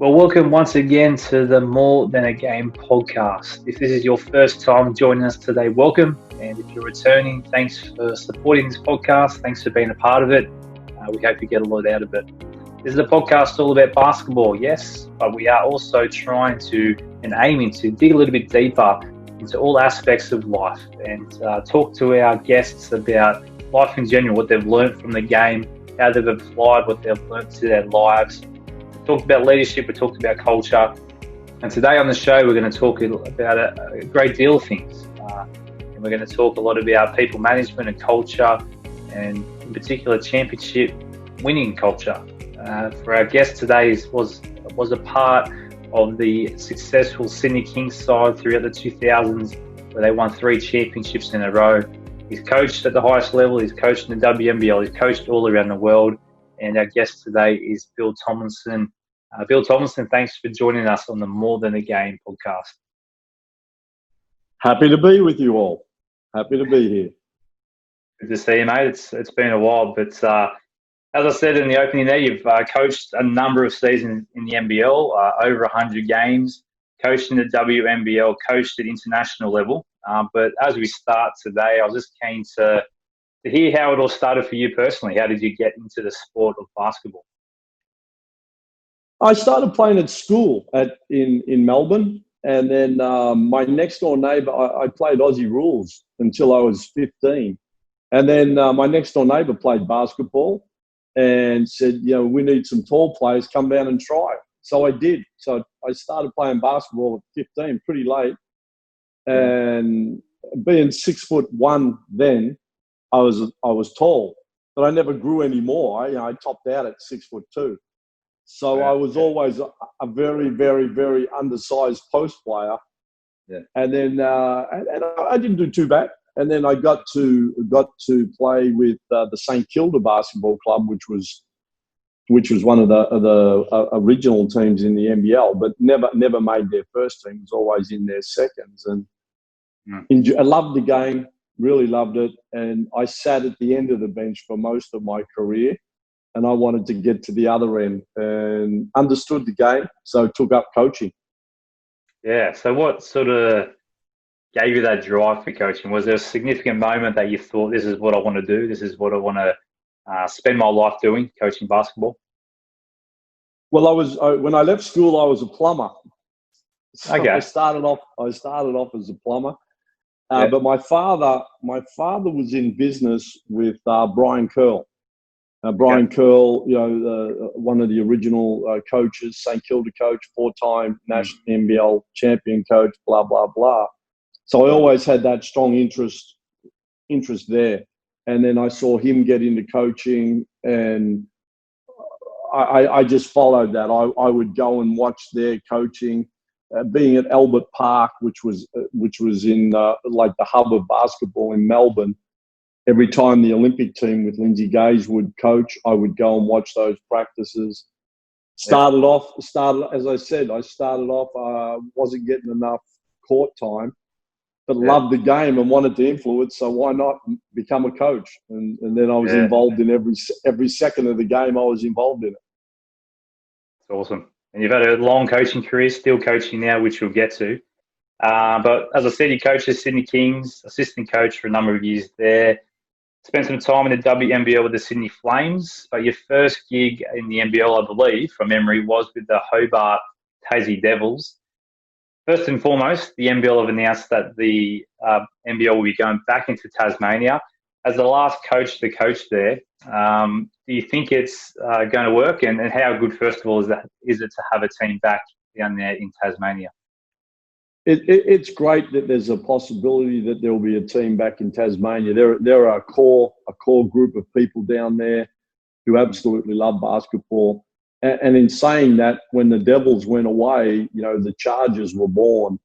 Well, welcome once again to the More Than a Game podcast. If this is your first time joining us today, welcome. And if you're returning, thanks for supporting this podcast. Thanks for being a part of it. We hope you get a lot out of it. This is a podcast all about basketball, yes, but we are also trying to and aiming to dig a little bit deeper into all aspects of life and talk to our guests about life in general, what they've learned from the game, how they've applied what they've learned to their lives. We talked about leadership, we talked about culture, and today on the show we're going to talk about a great deal of things. And we're going to talk a lot about people management and culture, and in particular championship winning culture. For our guest today was a part of the successful Sydney Kings side throughout the 2000s, where they won 3 championships in a row. He's coached at the highest level, he's coached in the WNBL, he's coached all around the world. And our guest today is Bill Tomlinson. Bill Tomlinson, thanks for joining us on the More Than a Game podcast. Happy to be with you all. Happy to be here. Good to see you, mate. It's been a while, but as I said in the opening there, you've coached a number of seasons in the NBL, over 100 games, coached in the WNBL, coached at international level. But as we start today, I was just keen to hear how it all started for you personally. How did you get into the sport of basketball? I started playing at school in Melbourne, and then my next door neighbour, I played Aussie rules until I was 15. And then my next door neighbour played basketball and said, we need some tall players, come down and try. So I did. So I started playing basketball at 15, pretty late. And being 6'1" then, I was tall, but I never grew any more. I topped out at 6'2". So I was always a very, very, very undersized post player. Yeah. And then and I didn't do too bad. And then I got to play with the St Kilda Basketball Club, which was one of the original teams in the NBL, but never made their first team. It was always in their seconds. And I loved the game. Really loved it, and I sat at the end of the bench for most of my career, and I wanted to get to the other end and understood the game, so took up coaching. Yeah, so what sort of gave you that drive for coaching? Was there a significant moment that you thought, this is what I want to do, this is what I want to spend my life doing, coaching basketball? Well, when I left school, I was a plumber. So okay. I started off as a plumber. But my father was in business with Brian Curl. Brian Curl, one of the original coaches, St Kilda coach, 4-time national NBL champion coach, blah, blah, blah. So I always had that strong interest there. And then I saw him get into coaching, and I just followed that. I would go and watch their coaching. Being at Albert Park, which was in like the hub of basketball in Melbourne, every time the Olympic team with Lindsay Gage would coach, I would go and watch those practices. Started off, as I said, wasn't getting enough court time, but loved the game and wanted to influence. So why not become a coach? And then I was involved in every second of the game. I was involved in it. That's awesome. And you've had a long coaching career, still coaching now, which we'll get to. But as I said, you coached the Sydney Kings, assistant coach for a number of years there. Spent some time in the WNBL with the Sydney Flames. But your first gig in the NBL, I believe, from memory, was with the Hobart Tassie Devils. First and foremost, the NBL have announced that the NBL will be going back into Tasmania. As the last coach to coach there, do you think it's going to work? And how good, first of all, is it to have a team back down there in Tasmania? It's great that there's a possibility that there will be a team back in Tasmania. There are a core group of people down there who absolutely love basketball. And in saying that, when the Devils went away, the Chargers were born,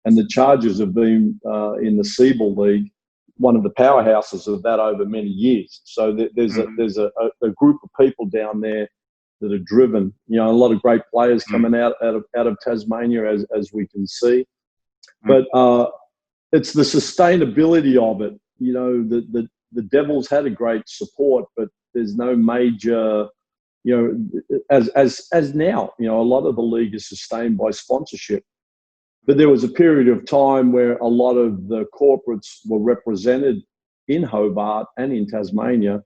and the Chargers have been in the Siebel League, one of the powerhouses of that over many years. So there's a group of people down there that are driven. A lot of great players coming out of Tasmania, as we can see. But it's the sustainability of it. The Devils had a great support, but there's no major you know, as now, you know, a lot of the league is sustained by sponsorship. But there was a period of time where a lot of the corporates were represented in Hobart and in Tasmania.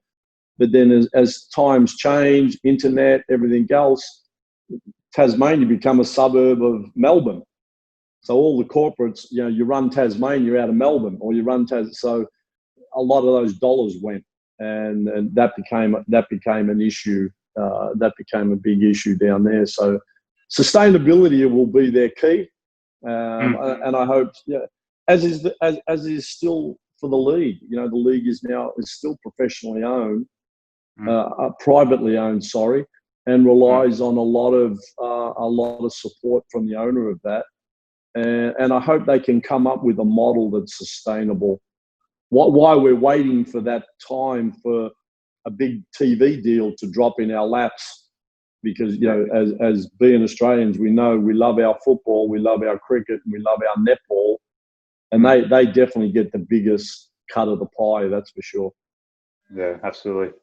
But then as times change, internet, everything else, Tasmania become a suburb of Melbourne. So all the corporates, you know, you run Tasmania out of Melbourne, or you run so a lot of those dollars went, and that became an issue. That became a big issue down there. So sustainability will be their key, and I hope, yeah, as is still for the league. You know, the league is still professionally owned, privately owned, sorry, and relies on a lot of support from the owner of that. And I hope they can come up with a model that's sustainable. Why we're waiting for that time for a big TV deal to drop in our laps, because, you know, as being Australians, we know we love our football, we love our cricket, and we love our netball, and they definitely get the biggest cut of the pie, that's for sure. Yeah, absolutely.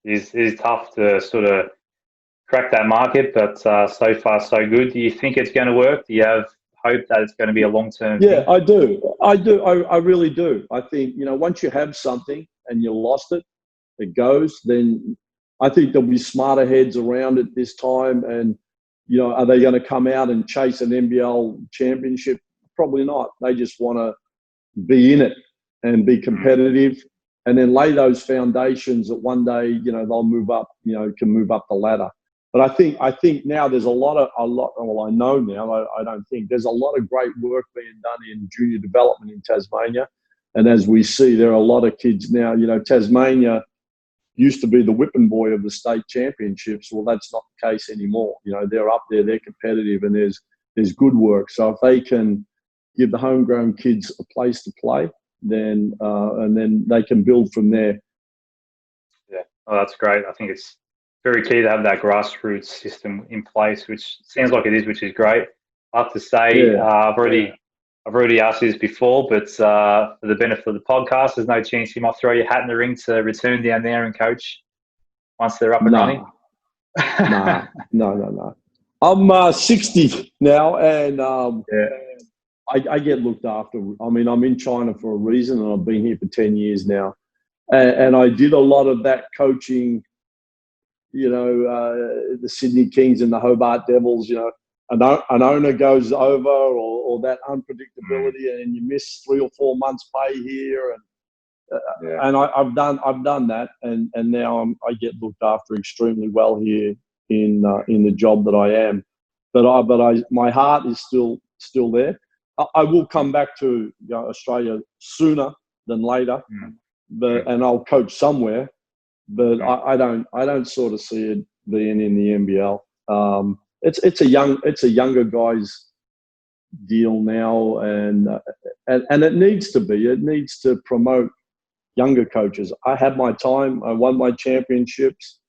It's tough to sort of crack that market, but so far so good. Do you think it's going to work? Do you have hope that it's going to be a long-term thing? I do. I really do. I think, you know, once you have something and you lost it, it goes, then I think there'll be smarter heads around it this time. And, you know, are they going to come out and chase an NBL championship? Probably not. They just want to be in it and be competitive, and then lay those foundations that one day, you know, they'll move up, you know, can move up the ladder. But I think now there's well, I know now, I don't think, there's a lot of great work being done in junior development in Tasmania. And as we see, there are a lot of kids now, you know, Tasmania used to be the whipping boy of the state championships. Well, that's not the case anymore. You know, they're up there, they're competitive, and there's good work. So if they can give the homegrown kids a place to play, then and then they can build from there. Yeah, oh, that's great. I think it's very key to have that grassroots system in place, which sounds like it is, which is great. I have to say, I've already asked you this before, but for the benefit of the podcast, there's no chance you might throw your hat in the ring to return down there and coach once they're up and running? No. I'm 60 now, and I get looked after. I mean, I'm in China for a reason, and I've been here for 10 years now. And I did a lot of that coaching, you know, the Sydney Kings and the Hobart Devils. You know, an owner goes over, or that unpredictability, and you miss 3 or 4 months pay here, and I've done that, and now I get looked after extremely well here in the job that I am. But my heart is still there. I will come back to, you know, Australia sooner than later, and I'll coach somewhere. But I don't sort of see it being in the NBL. It's a younger guys deal now, and it needs to be. It needs to promote younger coaches. I had my time. I won my championships.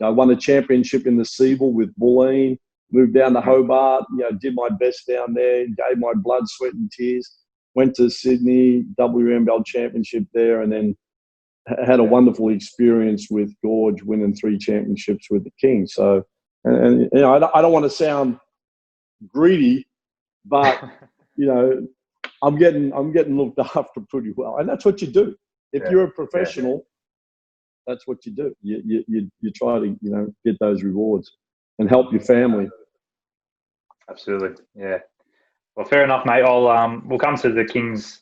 I won a championship in the Siebel with Bulleen. Moved down to Hobart, you know, did my best down there, gave my blood, sweat and tears, went to Sydney, WNBL championship there, and then had a wonderful experience with Gorge, winning 3 championships with the Kings. So, and you know, I don't want to sound greedy, but, you know, I'm getting looked after pretty well. And that's what you do. If you're a professional, that's what you do. You try to, you know, get those rewards and help your family. Absolutely, yeah. Well, fair enough, mate. We'll come to the Kings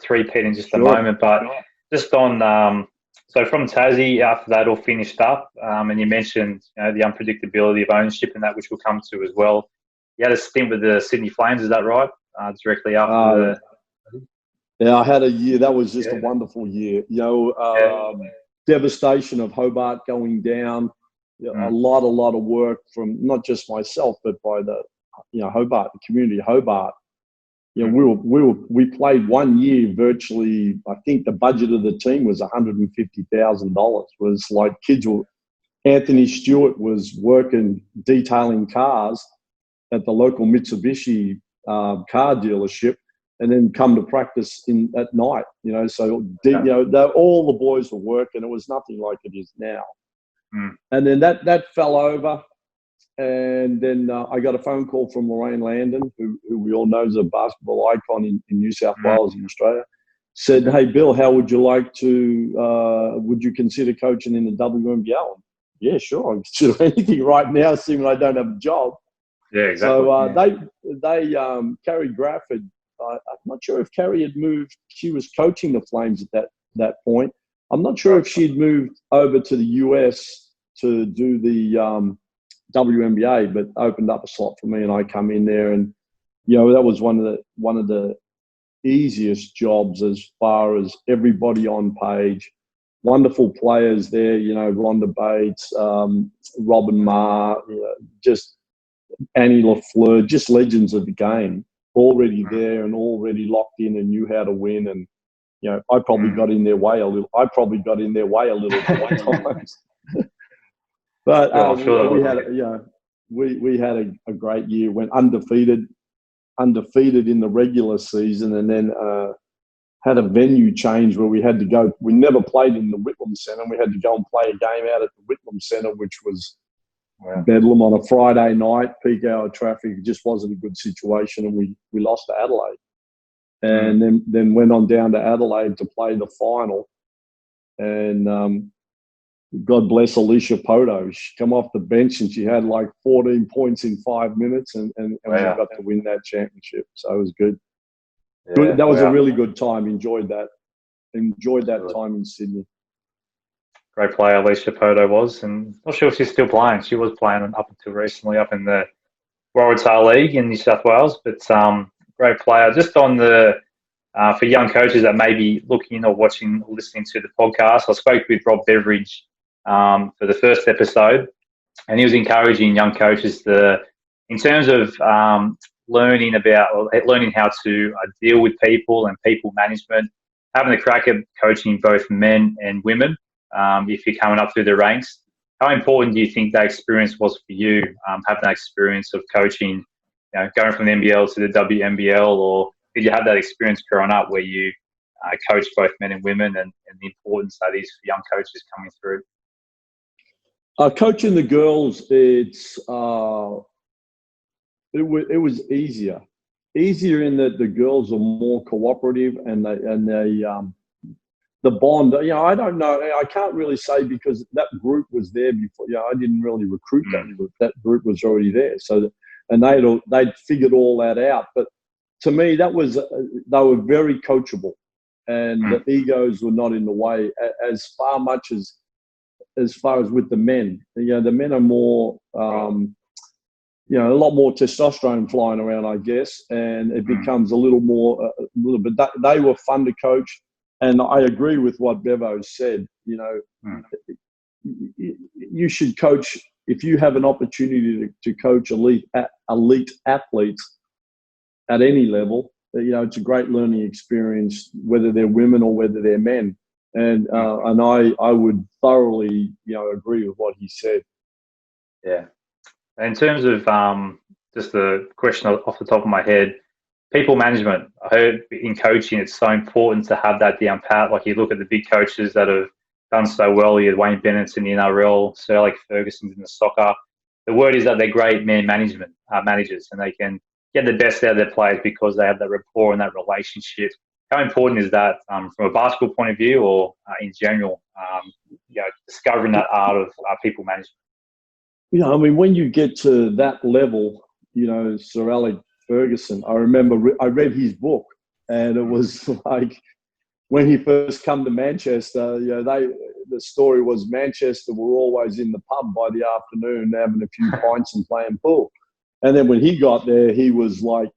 three-peat in just a moment, but just on so from Tassie, after that all finished up, and you mentioned, you know, the unpredictability of ownership and that, which we'll come to as well. You had a stint with the Sydney Flames, is that right? Directly after Yeah, I had a year. That was just a wonderful year. You know, devastation of Hobart going down. You know, a lot of work from not just myself, but by the, you know, Hobart, the community of Hobart. You know, we played 1 year virtually. I think the budget of the team was $150,000. Was like Anthony Stewart was working detailing cars at the local Mitsubishi car dealership, and then come to practice at night. You know, so you know, all the boys were working. It was nothing like it is now. And then that fell over. And then I got a phone call from Lorraine Landon, who we all know is a basketball icon in New South Wales in Australia. Said, "Hey, Bill, how would you like to, would you consider coaching in the WNBL?" Yeah, sure. I'll consider anything right now, assuming I don't have a job. Yeah, exactly. So they Carrie Grafford, I'm not sure if Carrie had moved. She was coaching the Flames at that point. I'm not sure if she'd moved over to the US to do the WNBA, but opened up a slot for me, and I come in there, and that was one of the easiest jobs as far as everybody on page. Wonderful players there, Rhonda Bates, Robin Marr, just Annie LaFleur, just legends of the game, already there and already locked in and knew how to win. And I probably got in their way a little. At times. But we had a great year. Went undefeated in the regular season, and then had a venue change where we had to go. We never played in the Whitlam Centre. We had to go and play a game out at the Whitlam Centre, which was bedlam on a Friday night, peak hour traffic. It just wasn't a good situation, and we lost to Adelaide. And then went on down to Adelaide to play the final. And God bless Alicia Poto. She come off the bench and she had like 14 points in 5 minutes, and we got to win that championship. So it was good. Yeah, that was a really good time. Enjoyed that time in Sydney. Great player Alicia Poto was, and not sure if she's still playing. She was playing up until recently up in the Waratah League in New South Wales, but great player. Just on the for young coaches that may be looking or watching or listening to the podcast, I spoke with Rob Beveridge for the first episode, and he was encouraging young coaches in terms of learning how to deal with people and people management, having a crack at coaching both men and women. If you're coming up through the ranks, how important do you think that experience was for you, having that experience of coaching, going from the NBL to the WNBL, or did you have that experience growing up where you coached both men and women, and the importance that is for young coaches coming through? Coaching the girls, it was easier in that the girls are more cooperative, and the bond. I don't know. I can't really say because that group was there before. I didn't really recruit that group. That group was already there. So, and they'd figured all that out. But to me, they were very coachable, and the egos were not in the way as far as with the men. The men are more, a lot more testosterone flying around, I guess, and it becomes a little bit. They were fun to coach, and I agree with what Bevo said. You should coach if you have an opportunity to coach elite athletes at any level. It's a great learning experience, whether they're women or whether they're men. And I would thoroughly, agree with what he said. Yeah. In terms of just the question off the top of my head, people management. I heard in coaching it's so important to have that down pat. Like you look at the big coaches that have done so well. You had Wayne Bennett in the NRL, Sir Alex Ferguson's in the soccer. The word is that they're great managers, and they can get the best out of their players because they have that rapport and that relationship. How important is that from a basketball point of view, or in general, discovering that art of people management? When you get to that level, Sir Alex Ferguson, I remember I read his book, and it was like when he first come to Manchester, the story was Manchester were always in the pub by the afternoon having a few pints and playing pool. And then when he got there, he was like,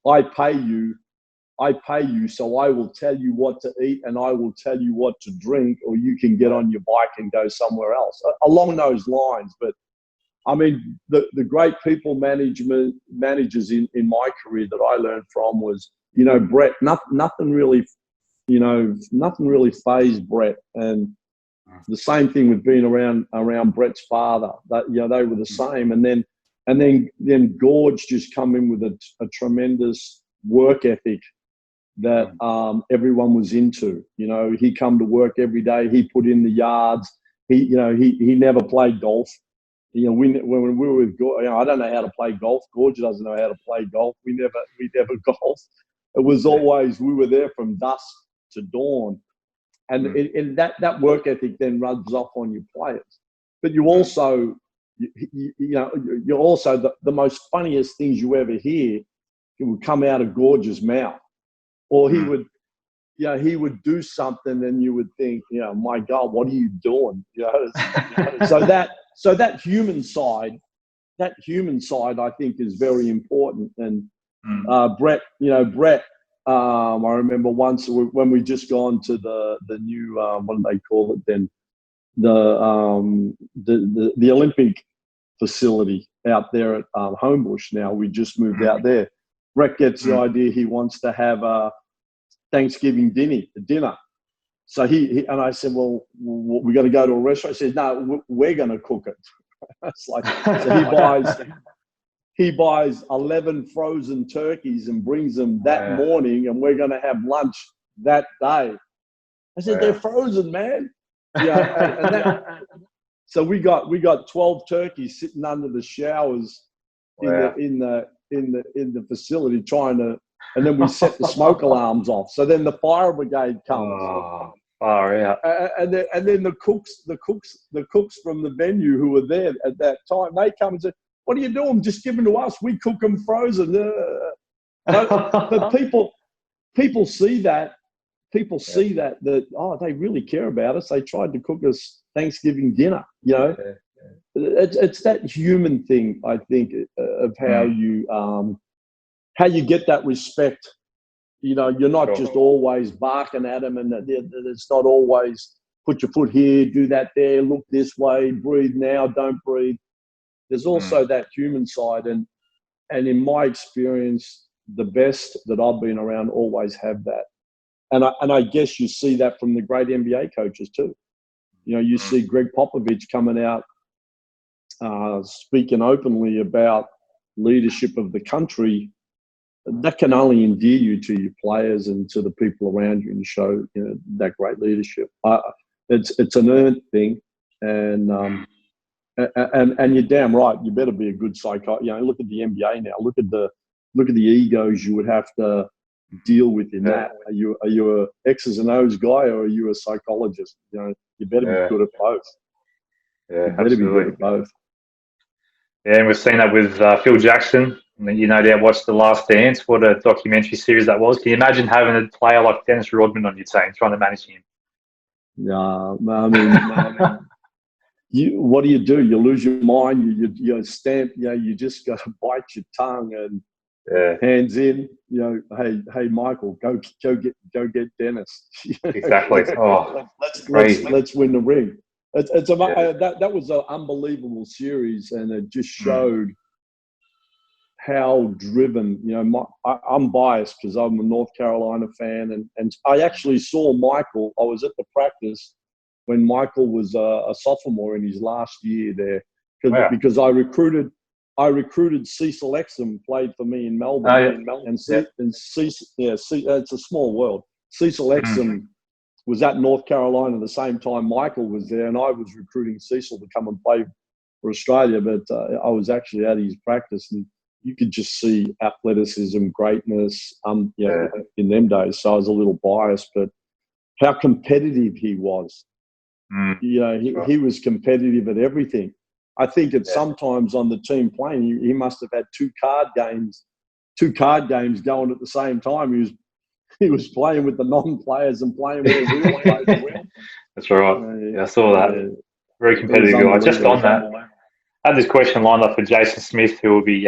I pay you, so I will tell you what to eat and I will tell you what to drink, or you can get on your bike and go somewhere else. Along those lines. But I mean, the great people managers in my career that I learned from was, Brett. Nothing really fazed Brett, and the same thing with being around Brett's father. That they were the same, and then Gorge just come in with a tremendous work ethic that everyone was into. He come to work every day. He put in the yards. he never played golf. When we were with, I don't know how to play golf. Gorge doesn't know how to play golf. We never golfed. It was always, we were there from dusk to dawn. And that work ethic then rubs off on your players. But you also, you're also the most funniest things you ever hear, it would come out of Gorge's mouth. Or he would do something and you would think, my God, what are you doing? So that human side, I think is very important. And Brett, I remember once when we just gone to the new, what do they call it then? The Olympic facility out there at Homebush. Now we just moved out there. Brett gets the idea he wants to have a Thanksgiving dinner. So he and I said, well, we got to go to a restaurant. He says, no, we're going to cook it. It's like, so he buys 11 frozen turkeys and brings them that morning, and we're going to have lunch that day. I said, they're frozen, man. So we got 12 turkeys sitting under the showers in the facility trying to, and then we set the smoke alarms off. So then the fire brigade comes. Oh, far out. And then the cooks from the venue who were there at that time, they come and say, what are you doing? Just give them to us. We cook them frozen. But people see that. People see that they really care about us. They tried to cook us Thanksgiving dinner. It's that human thing, I think, of how you get that respect. You're not just always barking at them, and it's not always put your foot here, do that there, look this way, breathe now, don't breathe. There's also that human side, and in my experience, the best that I've been around always have that. And I guess you see that from the great NBA coaches too. You see Greg Popovich coming out speaking openly about leadership of the country. That can only endear you to your players and to the people around you and show that great leadership. It's an earned thing, and you're damn right. You better be a good psychologist. Look at the NBA now. Look at the egos you would have to deal with in that. Are you a X's and O's guy, or are you a psychologist? You better be good at both. Yeah, you better be good at both. Yeah, and we've seen that with Phil Jackson. I mean, you no doubt watched The Last Dance. What a documentary series that was. Can you imagine having a player like Dennis Rodman on your team, trying to manage him? Yeah, I mean, what do? You lose your mind. You stamp. You just got to bite your tongue and hands in. Hey, Michael, go get Dennis. Exactly. Let's win the ring. That was an unbelievable series, and it just showed how driven. I'm biased because I'm a North Carolina fan, and I actually saw Michael. I was at the practice when Michael was a sophomore in his last year there, because I recruited Cecil Exum, played for me in Melbourne, and Cecil, it's a small world. Cecil Exum was at North Carolina the same time Michael was there, and I was recruiting Cecil to come and play for Australia, but I was actually at his practice, and you could just see athleticism, greatness, in them days. So I was a little biased, but how competitive he was. He was competitive at everything. I think sometimes on the team playing, he must have had two card games going at the same time. He was playing with the non-players and playing with the real players. That's right. I saw that. Very competitive guy. Just on that, I had this question lined up for Jason Smith, who we'll be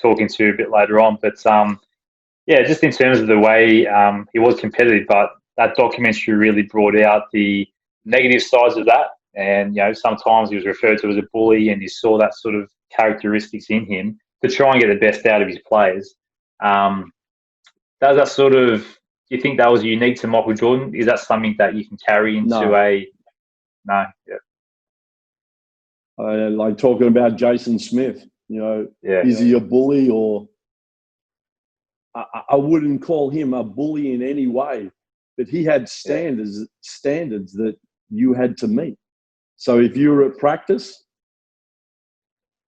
talking to a bit later on. But just in terms of the way he was competitive, but that documentary really brought out the negative sides of that. And, sometimes he was referred to as a bully, and you saw that sort of characteristics in him to try and get the best out of his players. Does that sort of, do you think that was unique to Michael Jordan? Is that something that you can carry into No? Yeah. Like talking about Jason Smith, is he a bully? Or I wouldn't call him a bully in any way, but he had standards that you had to meet. So if you were at practice,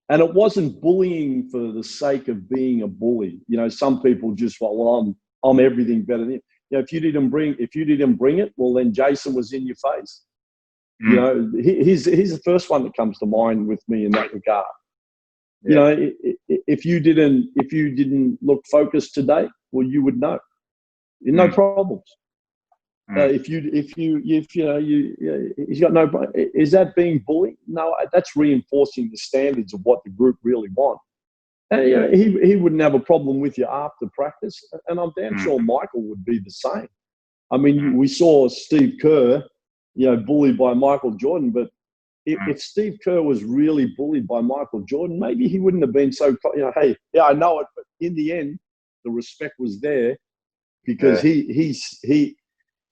and it wasn't bullying for the sake of being a bully. You know, some people just thought, well, I'm everything better than you. You know, if you didn't bring it, well, then Jason was in your face. You know, he's the first one that comes to mind with me in that regard. Yeah. You know, if you didn't look focused today, well, you would know. No problems. If he's got no, is that being bullied? No, that's reinforcing the standards of what the group really want. And you know, he wouldn't have a problem with you after practice, and I'm damn sure Michael would be the same. I mean, we saw Steve Kerr, you know, bullied by Michael Jordan, but if Steve Kerr was really bullied by Michael Jordan, maybe he wouldn't have been so, you know, hey, yeah, I know it, but in the end, the respect was there because he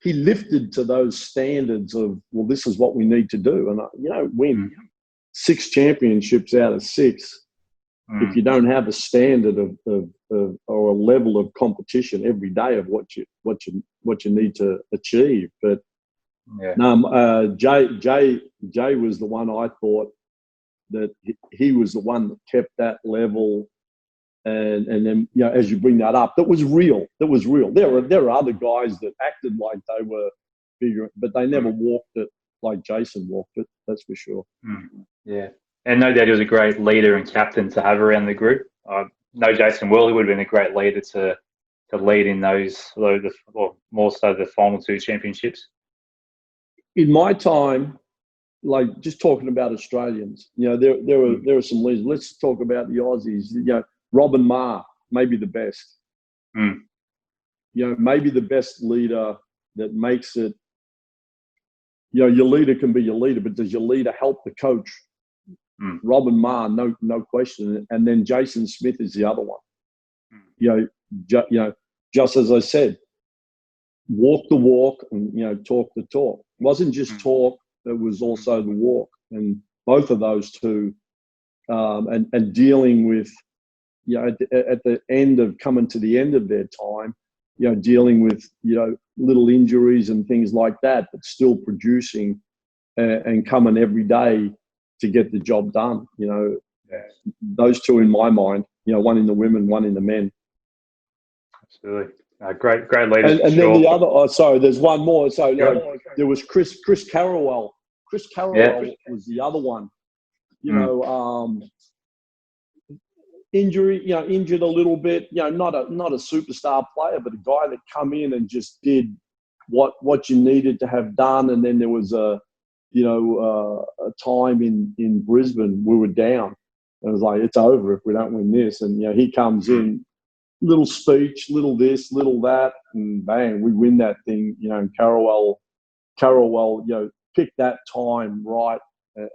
lifted to those standards of, well, this is what we need to do. And, you know, win 6 championships out of 6, if you don't have a standard of or a level of competition every day of what you need to achieve. But Jay was the one I thought that he was the one that kept that level. And then, you know, as you bring that up, that was real. There are other guys that acted like they were bigger, but they never walked it like Jason walked it. That's for sure. Yeah, and no doubt he was a great leader and captain to have around the group. No, Jason well, he would have been a great leader to lead in those, or more so the final 2 championships. In my time, like just talking about Australians, you know, there are some leaders. Let's talk about the Aussies. You know, Robin Ma, maybe the best. You know, maybe the best leader that makes it. You know, your leader can be your leader, but does your leader help the coach? Robin Ma, no question. And then Jason Smith is the other one. You know, just as I said, walk the walk and, you know, talk the talk. It wasn't just talk; it was also the walk, and both of those two, and dealing with, you know, at the end of coming to the end of their time, you know, dealing with, you know, little injuries and things like that, but still producing and coming every day to get the job done. You know, those two in my mind, you know, one in the women, one in the men. Absolutely. Great leaders. And then the other, sorry, there's one more. So there was Chris Carrawell. Chris Carrawell was the other one. You know, injured a little bit. You know, not a superstar player, but a guy that come in and just did what you needed to have done. And then there was a time in Brisbane we were down. And it was like, it's over if we don't win this. And, you know, he comes in, little speech, little this, little that, and bang, we win that thing. You know, and Carrawell, you know, picked that time right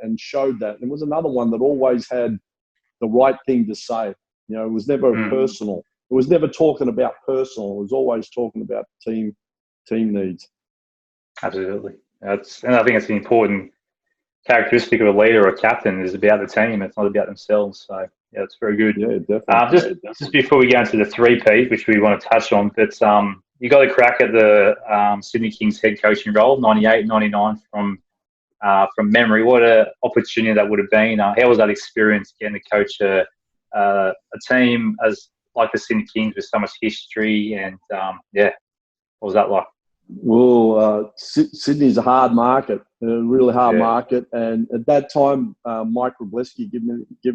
and showed that. And it was another one that always had the right thing to say. You know, it was never personal. It was never talking about personal. It was always talking about team needs. Absolutely. And I think it's an important characteristic of a leader or a captain is about the team. It's not about themselves. So, yeah, it's very good. Yeah, definitely. Just before we go into the three-peat, which we want to touch on, but you got a crack at the Sydney Kings head coaching role, 98, 99 from memory. What an opportunity that would have been. How was that experience getting to coach a team as like the Sydney Kings with so much history? And, what was that like? Well, Sydney's a hard market, a really hard market. And at that time, Mike Wroblewski give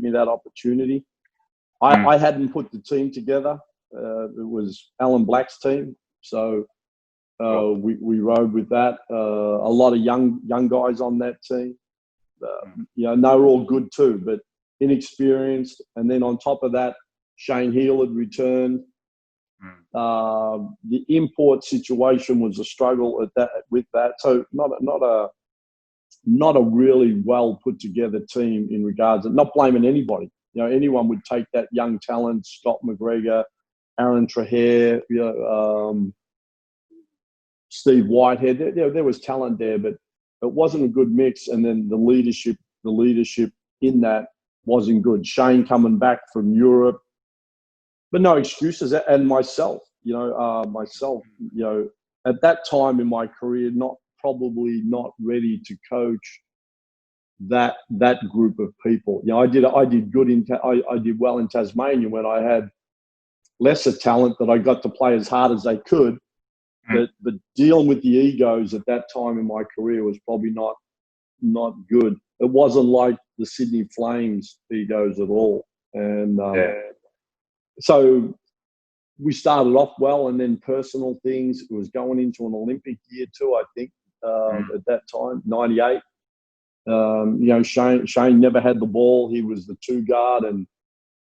me that opportunity. I hadn't put the team together. It was Alan Black's team. So we rode with that. A lot of young guys on that team. You know, and they were all good too, but inexperienced. And then on top of that, Shane Heal had returned. The import situation was a struggle with that. So not a really well put together team in regards of not blaming anybody. You know, anyone would take that young talent, Scott McGregor, Aaron Trahair, you know, Steve Whitehead. There was talent there, but it wasn't a good mix. And then the leadership in that wasn't good. Shane coming back from Europe. But no excuses. And myself, you know, at that time in my career, probably not ready to coach that group of people. You know, I did good I did well in Tasmania when I had lesser talent that I got to play as hard as they could. But dealing with the egos at that time in my career was probably not good. It wasn't like the Sydney Flames egos at all. And so we started off well, and then personal things. It was going into an Olympic year too, I think, at that time, 98. You know, Shane never had the ball. He was the two guard, and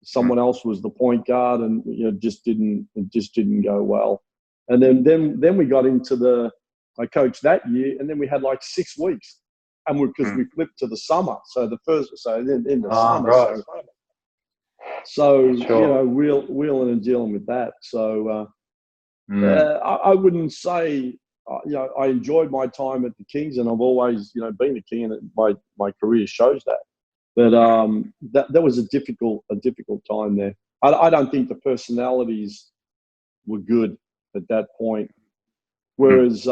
someone else was the point guard, and you know, it just didn't go well. And then we got into I coached that year, and then we had like 6 weeks, and because we flipped to the summer, so then in the summer, right. so sure. You know, wheeling and dealing with that. So I wouldn't say. You know, I enjoyed my time at the Kings, and I've always, you know, been a King, and my career shows that. But that was a difficult time there. I don't think the personalities were good at that point. Whereas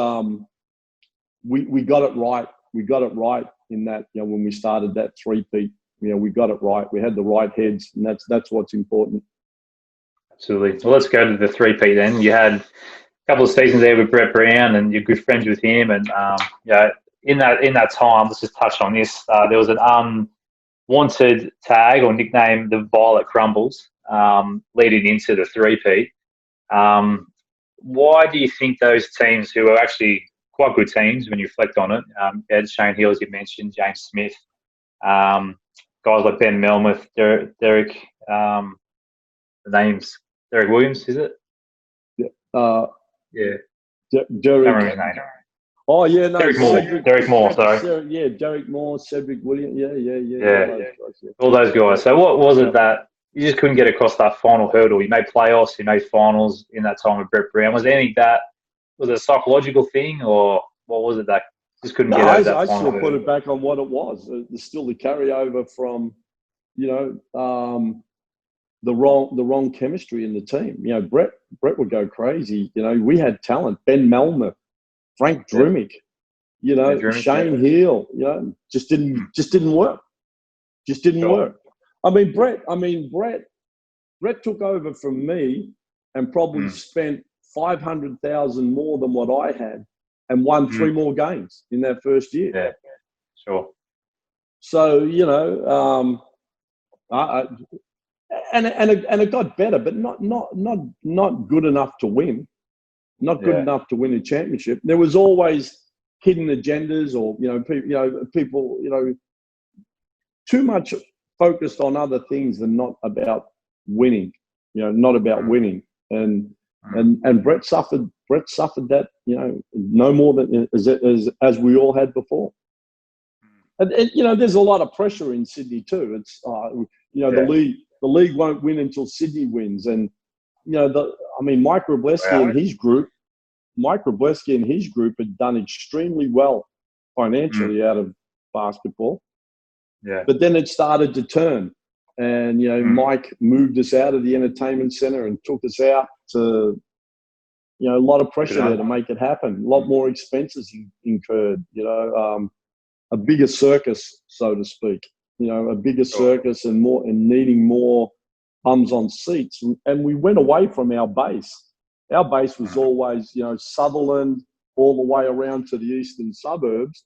we got it right. We got it right in that, you know, when we started that three-peat, you know, we got it right. We had the right heads, and that's what's important. Absolutely. Well, let's go to the three-peat then. You had couple of seasons there with Brett Brown, and you're good friends with him. And yeah, in that time, let's just touch on this. There was an unwanted tag or nickname, the Violet Crumbles, leading into the three-peat. Why do you think those teams, who are actually quite good teams when you reflect on it, Ed, Shane Hill, as you mentioned, James Smith, guys like Ben Melmoth, Derek, the names, Derek Williams, is it? Yeah. Derek. Oh yeah, no. Derek Moore. Sorry. Yeah, Derek Moore, Cedric Williams. Yeah. All those guys. So what was it that you just couldn't get across that final hurdle? You made playoffs, you made finals in that time with Brett Brown. Was there was it a psychological thing, or what was it that just couldn't get over that final hurdle? I still put it back on what it was. It's still the carryover from, you know, the wrong chemistry in the team. You know, Brett would go crazy. You know, we had talent. Ben Melmoth, Frank Drimick, you know, Shane Hill. You know, just didn't work. Just didn't work. I mean, Brett took over from me and probably spent $500,000 more than what I had, and won 3 more games in that first year. Yeah, sure. So you know, And it got better, but not good enough to win. Not good enough to win a championship. There was always hidden agendas, or people, you know, too much focused on other things than not about winning. You know, not about winning. And Brett suffered that, you know, no more than as we all had before. And you know, there's a lot of pressure in Sydney too. It's you know, the league won't win until Sydney wins. And, you know, Mike Wroblewski and his group had done extremely well financially out of basketball. Yeah. But then it started to turn. And, you know, Mike moved us out of the entertainment centre and took us out to, you know, a lot of pressure there to make it happen. A lot more expenses incurred, you know, a bigger circus, so to speak. You know, a bigger circus and needing more bums on seats. And we went away from our base. Our base was always, you know, Sutherland all the way around to the eastern suburbs.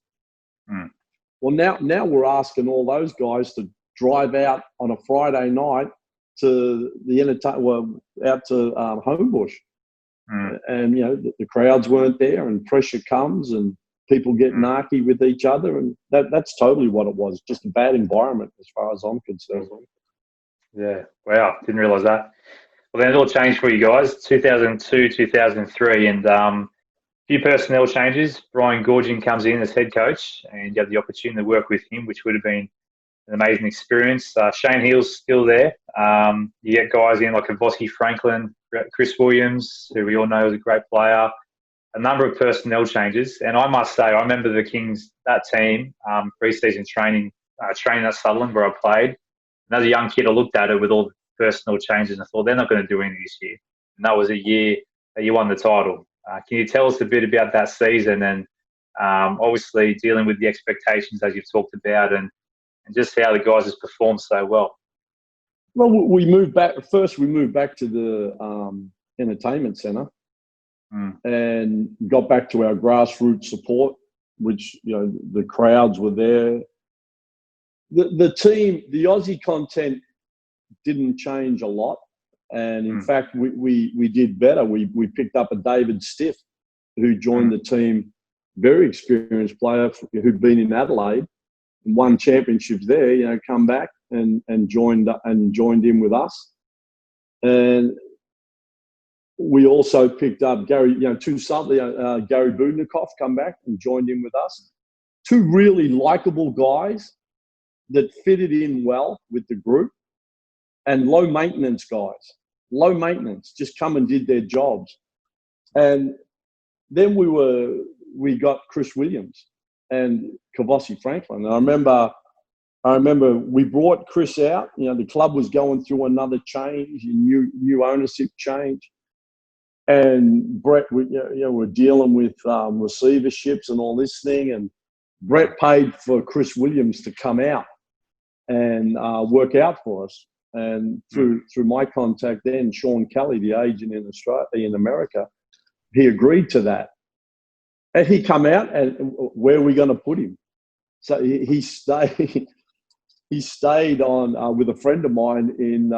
Well, now we're asking all those guys to drive out on a Friday night to out to Homebush. And, you know, the crowds weren't there, and pressure comes, and people get narky with each other, and that's totally what it was. Just a bad environment as far as I'm concerned. Yeah, wow, didn't realise that. Well, then it all changed for you guys, 2002, 2003, and a few personnel changes. Brian Goorjian comes in as head coach, and you have the opportunity to work with him, which would have been an amazing experience. Shane Hill's still there. You get guys in like Avoski Franklin, Chris Williams, who we all know is a great player. A number of personnel changes, and I must say, I remember the Kings, that team, pre-season training at Sutherland where I played. And as a young kid, I looked at it with all the personnel changes and I thought, they're not going to do anything this year. And that was a year that you won the title. Can you tell us a bit about that season and obviously dealing with the expectations as you've talked about, and and just how the guys just performed so well. Well, we moved back. First, we moved back to the entertainment centre and got back to our grassroots support, which, you know, the crowds were there. The team, the Aussie content didn't change a lot. And in fact, we did better. We picked up a David Stiff, who joined the team, very experienced player who'd been in Adelaide and won championships there, you know, come back and joined in with us. And we also picked up Gary, you know, Gary Budnikoff come back and joined in with us. Two really likable guys that fitted in well with the group, and low maintenance guys. Low maintenance, just come and did their jobs. And then we got Chris Williams and Kavossi Franklin. And I remember we brought Chris out. You know, the club was going through another change, new ownership change. And Brett, we're dealing with receiverships and all this thing. And Brett paid for Chris Williams to come out and work out for us. And through my contact then, Sean Kelly, the agent in America, he agreed to that. And he come out, and where are we going to put him? So he stayed. He stayed on with a friend of mine in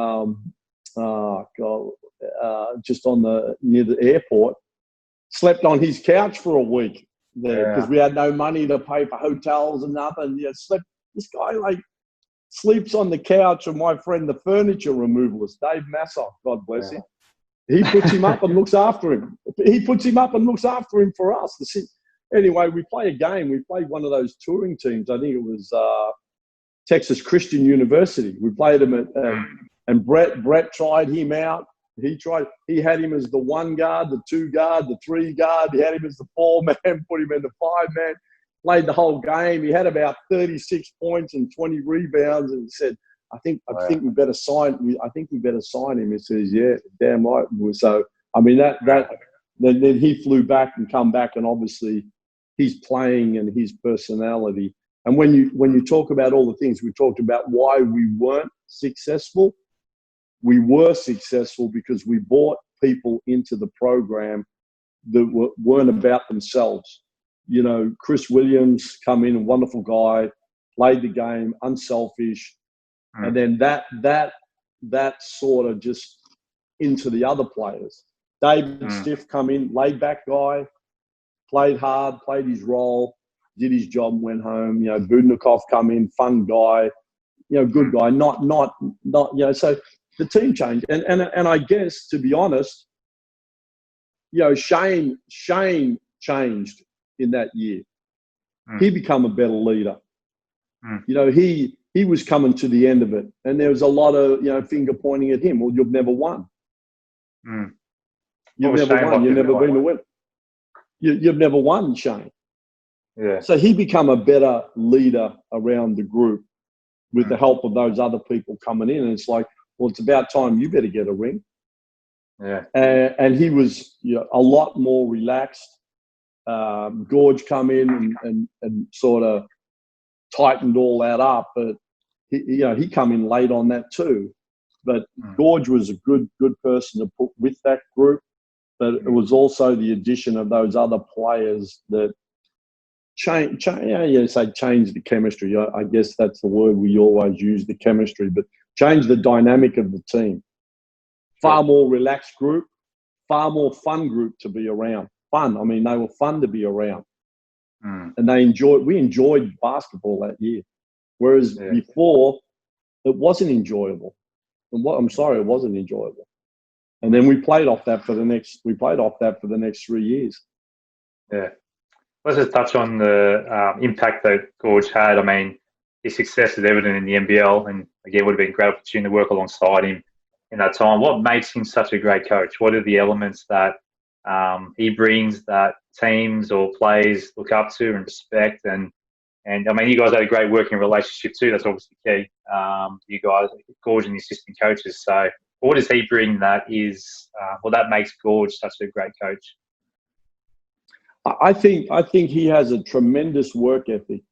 just near the airport. Slept on his couch for a week there because we had no money to pay for hotels and nothing. Yeah, slept. This guy sleeps on the couch of my friend, the furniture removalist, Dave Massoff, God bless him. He puts him up and looks after him. He puts him up and looks after him for us. Anyway, we play a game. We played one of those touring teams. I think it was Texas Christian University. We played him and Brett tried him out. He had him as the 1 guard, the 2 guard, the 3 guard. He had him as the 4-man, put him in the 5-man. Played the whole game. He had about 36 points and 20 rebounds, and he said, I think we better sign him. He says, yeah, damn right. So I mean then he flew back and come back, and obviously he's playing and his personality. And when you talk about all the things we talked about, why we weren't successful, we were successful because we brought people into the program that weren't about themselves. You know, Chris Williams come in, a wonderful guy, played the game, unselfish. And then that sort of just into the other players. David Stiff come in, laid back guy, played hard, played his role, did his job, went home. You know, Budnikoff come in, fun guy, you know, good guy, not you know. So the team changed, and I guess, to be honest, you know, Shane changed in that year. He became a better leader. You know, he was coming to the end of it, and there was a lot of, you know, finger pointing at him. Well, you've never won. You've never won. You've never been a winner. You've never won, Shane. Yeah. So he became a better leader around the group with the help of those other people coming in. And it's like, well, it's about time you better get a ring. Yeah. And he was, you know, a lot more relaxed. Gorge come in and sort of tightened all that up, but he come in late on that too. But Gorge was a good person to put with that group, but it was also the addition of those other players that changed the chemistry. I guess that's the word we always use, the chemistry, but changed the dynamic of the team. Far more relaxed group, far more fun group to be around. Fun. I mean, they were fun to be around. And we enjoyed basketball that year. Whereas before, it wasn't enjoyable. It wasn't enjoyable. And then we played off that for the next 3 years. Yeah. Let's just touch on the impact that Gorge had. I mean, his success is evident in the NBL, and again, it would have been a great opportunity to work alongside him in that time. What makes him such a great coach? What are the elements that he brings that teams or players look up to and respect? And I mean, you guys had a great working relationship too. That's obviously key. You guys, Gorge and the assistant coaches. So what does he bring that that makes Gorge such a great coach? I think he has a tremendous work ethic.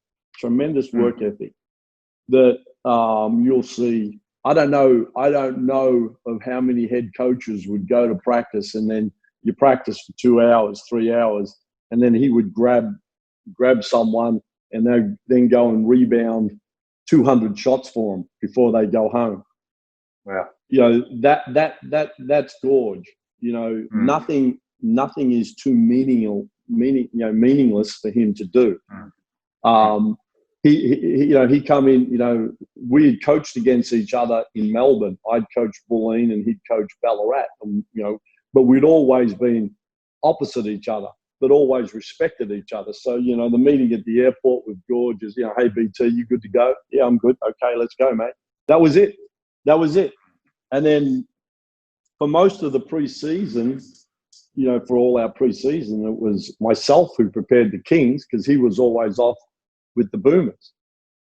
that you'll see. I don't know of how many head coaches would go to practice, and then you practice for 2 hours, 3 hours, and then he would grab someone and they then go and rebound 200 shots for them before they go home. Wow. You know, that's gorge. You know, nothing is too meaningless for him to do. He come in, you know, we had coached against each other in Melbourne. I'd coached Bulleen and he'd coached Ballarat, and, you know, but we'd always been opposite each other, but always respected each other. So, you know, the meeting at the airport with George is, you know, hey, BT, you good to go? Yeah, I'm good. Okay, let's go, mate. That was it. And then for most of the pre-season, you know, for all our pre-season, it was myself who prepared the Kings because he was always off with the Boomers.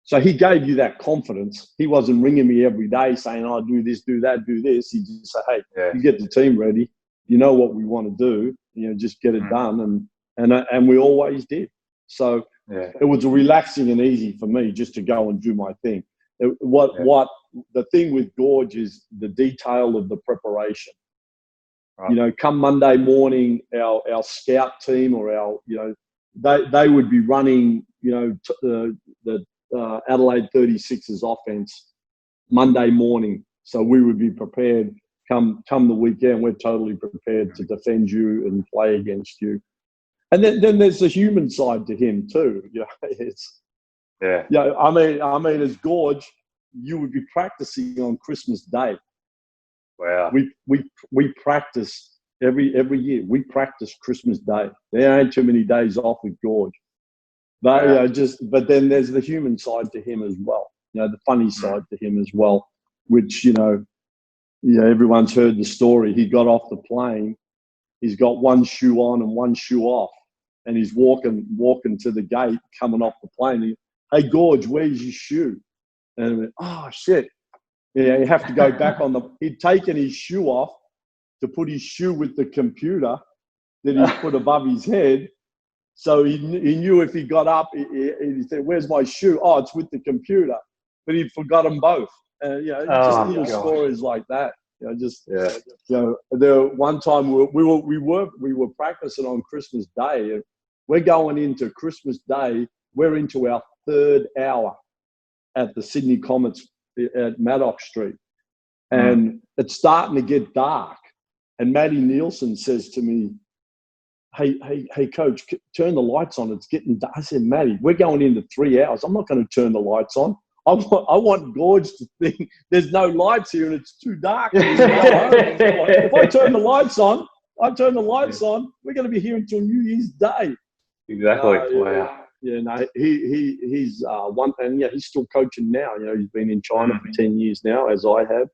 So he gave you that confidence. He wasn't ringing me every day saying, oh, do this, do that, do this. He just said, hey, you get the team ready. You know what we want to do. You know, just get it done. And we always did. So it was relaxing and easy for me just to go and do my thing. What the thing with Gorge is the detail of the preparation. Right. You know, come Monday morning, our scout team or our, you know, they would be running, you know, the Adelaide 36ers offense Monday morning. So we would be prepared come the weekend. We're totally prepared to defend you and play against you. And then there's the human side to him too. You know, I mean, as Gorge, you would be practicing on Christmas Day. Wow. We practice every year. We practice Christmas Day. There ain't too many days off with Gorge. But but then there's the human side to him as well. You know, the funny side to him as well, which, you know, everyone's heard the story. He got off the plane. He's got one shoe on and one shoe off, and he's walking to the gate, coming off the plane. Hey, Gorge, where's your shoe? And I went, oh shit. Yeah, you have to go back on he'd taken his shoe off to put his shoe with the computer that he put above his head. So he knew if he got up, he said, where's my shoe? Oh, it's with the computer. But he'd forgot them both. You know, just little stories like that. You know, you know, one time we were practicing on Christmas Day. And we're going into Christmas Day. We're into our third hour at the Sydney Comets at Maddox Street. And it's starting to get dark. And Matty Nielsen says to me, hey, coach, turn the lights on. It's getting dark. I said, Matty, we're going into 3 hours. I'm not going to turn the lights on. I want Gorge to think there's no lights here and it's too dark. If I turn the lights on, we're going to be here until New Year's Day. Exactly. Wow. Yeah, no, he's one, and he's still coaching now. You know, he's been in China for 10 years now, as I have,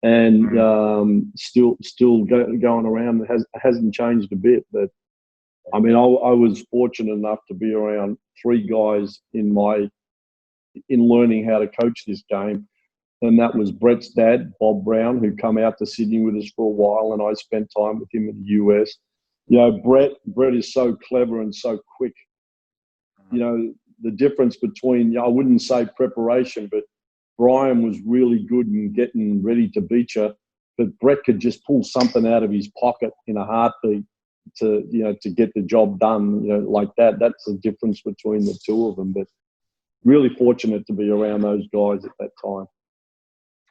and still going around. It hasn't changed a bit. But I mean, I was fortunate enough to be around three guys in learning how to coach this game, and that was Brett's dad, Bob Brown, who come out to Sydney with us for a while, and I spent time with him in the US. You know, Brett is so clever and so quick. You know, the difference between, I wouldn't say preparation, but Brian was really good in getting ready to beat you, but Brett could just pull something out of his pocket in a heartbeat to get the job done, you know, like that. That's the difference between the two of them. But really fortunate to be around those guys at that time.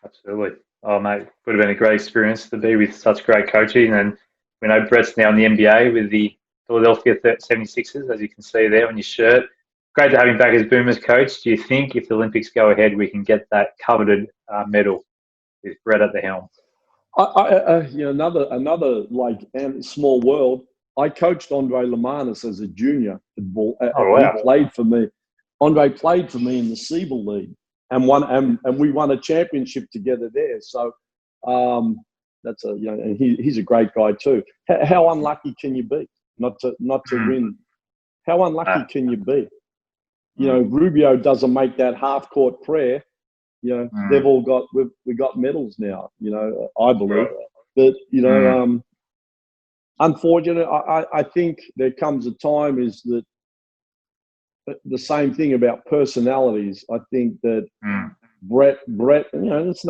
Absolutely. Oh, mate, would have been a great experience to be with such great coaching. And we know Brett's now in the NBA with the Philadelphia 76ers, as you can see there on your shirt. Great to have him back as Boomers coach. Do you think if the Olympics go ahead, we can get that coveted medal with Brett at the helm? Another like small world. I coached Andre Lemanis as a junior. He played for me. Andre played for me in the Siebel League and we won a championship together there. So that's and he's a great guy too. How unlucky can you be not to win? How unlucky can you be? You know, Rubio doesn't make that half court prayer. You know, they've all got we got medals now. You know, I believe, but you know, unfortunate. I think there comes a time is that the same thing about personalities. I think that Brett, it's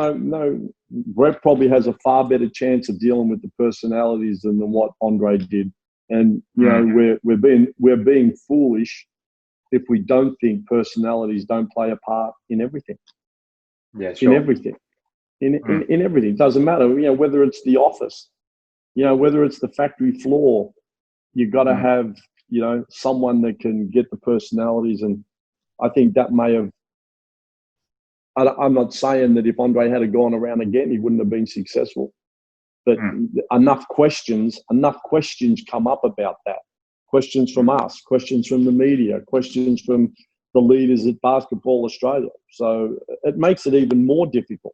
Brett probably has a far better chance of dealing with the personalities than what Andre did. And we're being foolish if we don't think personalities don't play a part in everything. Yeah, sure. In everything. In everything. It doesn't matter, whether it's the office, whether it's the factory floor, you've got to have, someone that can get the personalities. And I think that may have, I'm not saying that if Andre had gone around again, he wouldn't have been successful. But enough questions come up about that. Questions from us, questions from the media, questions from the leaders at Basketball Australia. So it makes it even more difficult.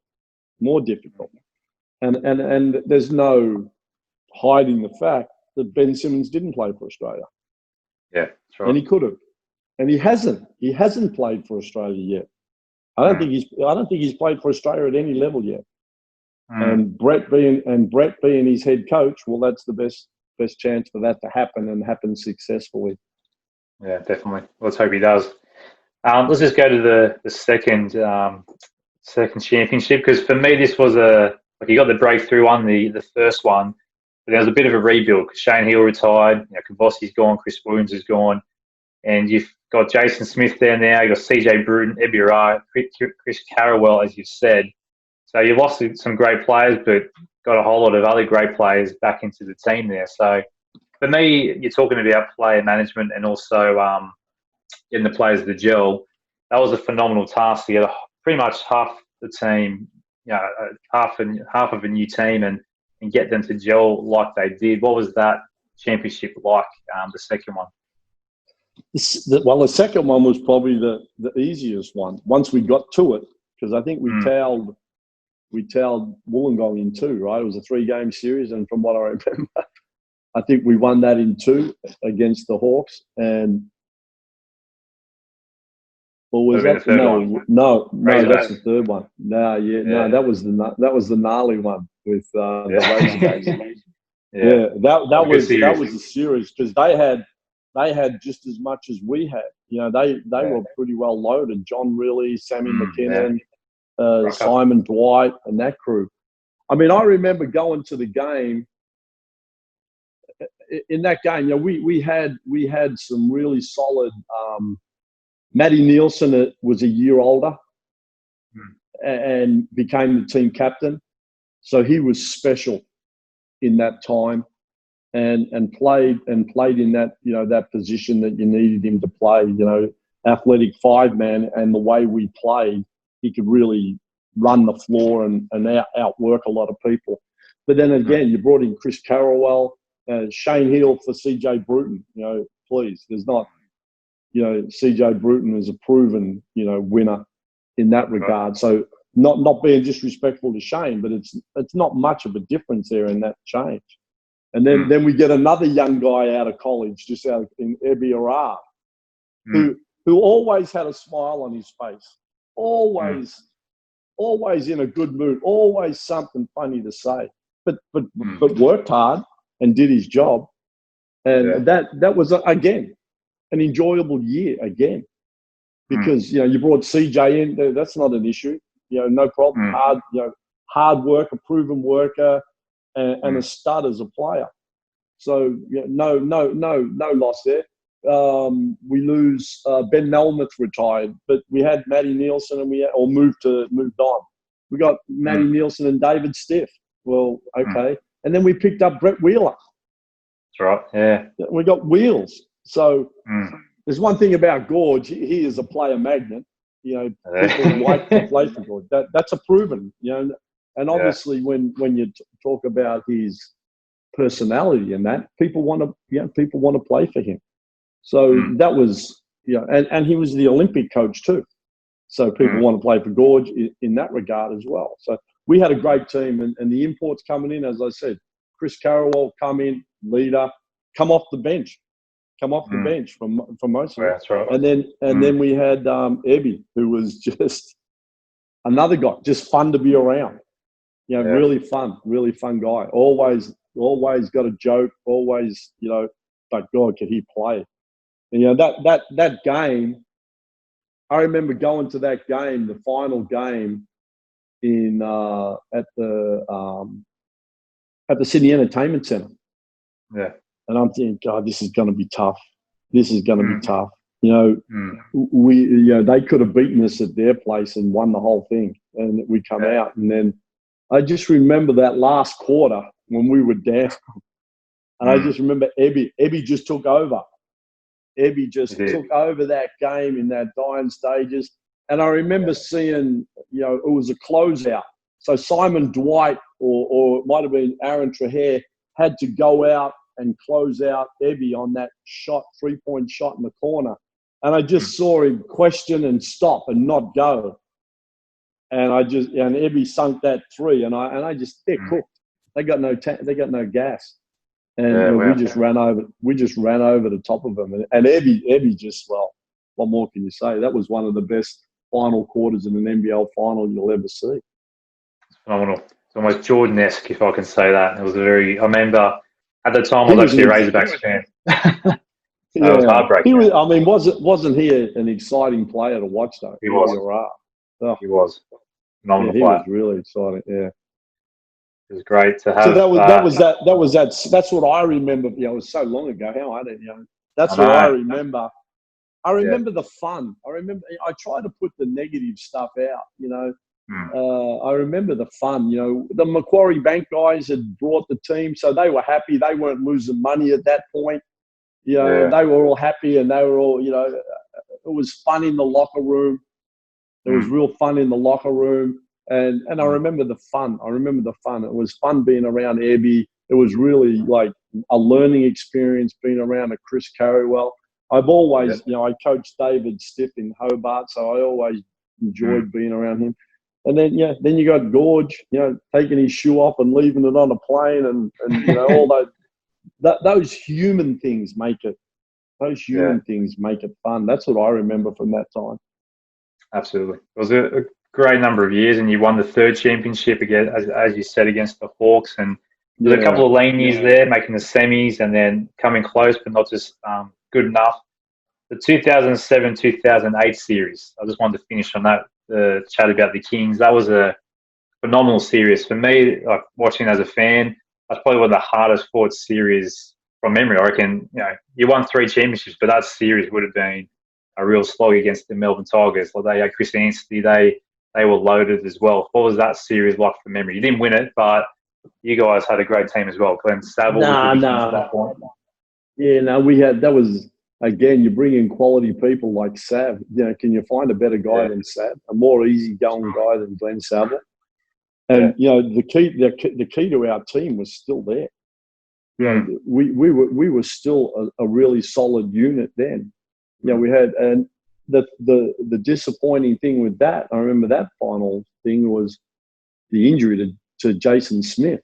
And there's no hiding the fact that Ben Simmons didn't play for Australia. Yeah, that's right. And he could have. And he hasn't. He hasn't played for Australia yet. I don't think he's played for Australia at any level yet. And Brett being his head coach, well, that's the best chance for that to happen and happen successfully. Yeah, definitely. Let's hope he does. Let's just go to the second championship, because for me this was you got the breakthrough on the first one, but there was a bit of a rebuild because Shane Hill retired, Kavosi's gone, Chris Williams is gone, and you've got Jason Smith there now. You've got CJ Bruton, Ebiara, Chris Carrawell, as you've said. So you lost some great players, but got a whole lot of other great players back into the team there. So for me, you're talking about player management and also getting the players to gel. That was a phenomenal task to get pretty much half the team, half of a new team, and get them to gel like they did. What was that championship like? The second one. The second one was probably the easiest one once we got to it, because I think we towed Wollongong in 2, right? It was a 3-game series, and from what I remember, I think we won that in 2 against the Hawks. And or was that no? That's the third one. No, that was the gnarly one with the Razorbacks. That was the series, because they had just as much as we had. They were pretty well loaded. John Riley, Sammy McKinnon, Simon Dwight, and that crew. I mean, I remember going to the game. In that game, we had some really solid. Matty Nielsen was a year older and became the team captain, so he was special in that time, and played in that that position that you needed him to play. Athletic 5-man, and the way we played, he could really run the floor and outwork a lot of people. But then again, you brought in Chris Carrawell, Shane Hill for CJ Bruton. Please, there's not. CJ Bruton is a proven, winner in that regard. So not being disrespectful to Shane, but it's not much of a difference there in that change. And then we get another young guy out of college, just out in Ebiara, who always had a smile on his face, always in a good mood, always something funny to say, but worked hard and did his job. And that was, again, an enjoyable year again, because you brought CJ in. That's not an issue. No problem. Hard worker, proven worker, and a stud as a player. So no loss there. We lose. Ben Nelmeth retired, but we had Matty Nielsen, and moved on. We got Matty Nielsen and David Stiff. Well, okay, and then we picked up Brett Wheeler. That's right. Yeah, we got Wheels. So there's one thing about Gorge. He is a player magnet. People like to play for Gorge. That's a proven. And obviously when you talk about his personality and that, people want to play for him. So that was and he was the Olympic coach too. So people want to play for Gorge in that regard as well. So we had a great team, and the imports coming in, as I said, Chris Carrawell come in, leader, come off the bench for most of it. That's right. And then we had Ebby, who was just another guy, just fun to be around. Really fun guy. Always got a joke. Always, but God, could he play? And, you know, that game, I remember going to that game, the final game in at the Sydney Entertainment Centre. Yeah. And I'm thinking, God, this is going to be tough. This is going to be tough. You know, they could have beaten us at their place and won the whole thing. And we come out. And then I just remember that last quarter when we were down. And I just remember Ebby just took over. Ebby just took over that game in that dying stages. And I remember seeing, you know, it was a closeout. So Simon Dwight or it might have been Aaron Trahair had to go out and close out Ebby on that shot, 3-point shot in the corner. And I just saw him question and stop and not go. And Ebby sunk that 3. And I just, they're cooked. They got no gas. And we just ran over the top of them. And Ebby just, well, what more can you say? That was one of the best final quarters in an NBL final you'll ever see. It's phenomenal. It's almost Jordan-esque, if I can say that. It was I remember at the time I was actually a Razorbacks fan. It was heartbreaking. Wasn't he an exciting player to watch though? He was. He was. Phenomenal player. He was really exciting, yeah. It was great to have. So that was that. That's what I remember. You know, it was so long ago. How I don't, you know. That's what I remember. I remember the fun. I try to put the negative stuff out. You know, I remember the fun. You know, the Macquarie Bank guys had brought the team, so they were happy. They weren't losing money at that point. You know, they were all happy, and they were all. You know, it was fun in the locker room. There was real fun in the locker room. And I remember the fun. It was fun being around Ebby. It was really like a learning experience being around a Chris Carrywell. I've always, you know, I coached David Stiff in Hobart, so I always enjoyed being around him. And then, then you got Gorge, you know, taking his shoe off and leaving it on a plane and you know, all those human things make it. Those human things make it fun. That's what I remember from that time. Absolutely. It was a great number of years, and you won the 3rd championship again, as you said, against the Hawks. And there's a couple of lean years there, making the semis and then coming close, but not just good enough. The 2007-2008 series, I just wanted to finish on that, chat about the Kings. That was a phenomenal series. For me, like watching as a fan, that's probably one of the hardest fought series from memory. I reckon, you know, you won 3 championships, but that series would have been a real slog against the Melbourne Tigers. Like they had Chris Anstey, they were loaded as well. What was that series like from memory? You didn't win it, but you guys had a great team as well. Glenn Saville was at that point. Yeah, no, we had, that was, again, you bring in quality people like Sav. You know, can you find a better guy than Sav? A more easygoing guy than Glenn Saville? And, you know, the key to our team was still there. You know, we were still a really solid unit then. You know, we had, and the disappointing thing with that, I remember that final thing was the injury to Jason Smith.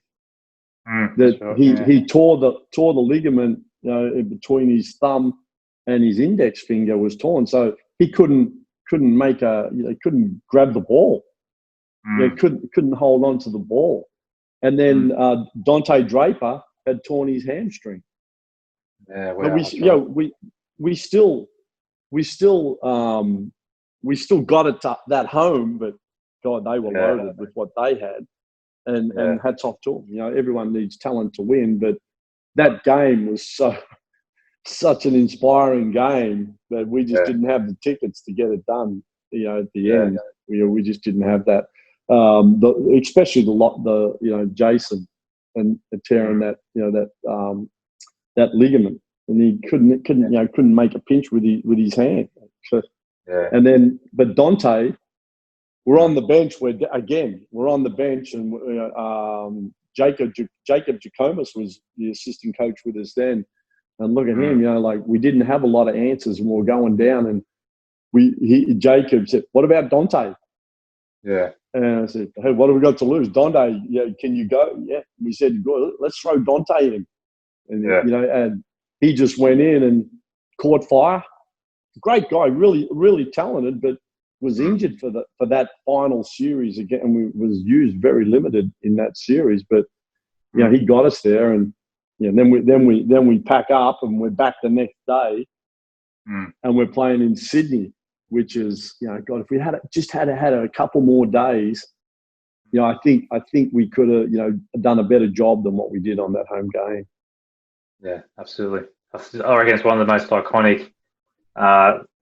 He tore the ligament, you know, in between his thumb and his index finger was torn, so he couldn't make couldn't grab the ball. He couldn't hold on to the ball, and then Dante Draper had torn his hamstring. Yeah, well, we still got it to that home, but God, they were loaded with what they had, and hats off to them. You know, everyone needs talent to win, but that game was such an inspiring game that we just didn't have the tickets to get it done. You know, at the end, we just didn't have that. Especially Jason and tearing that ligament, and he couldn't make a pinch with his hand. And then, but Dante, we're on the bench. We're on the bench, and Jacob Jackomas was the assistant coach with us then. And look at him, you know, like we didn't have a lot of answers when we were going down, and Jacob said, "What about Dante?" Yeah. And I said, "Hey, what have we got to lose? Dante, can you go?" Yeah. And we said, "Go, let's throw Dante in." And you know, and he just went in and caught fire. Great guy, really, really talented, but was injured for that final series again, and was used very limited in that series. But you know, he got us there, and then we pack up and we're back the next day, and we're playing in Sydney, which is, God, if we had a couple more days, I think we could have, done a better job than what we did on that home game. Yeah, absolutely. I reckon it's one of the most iconic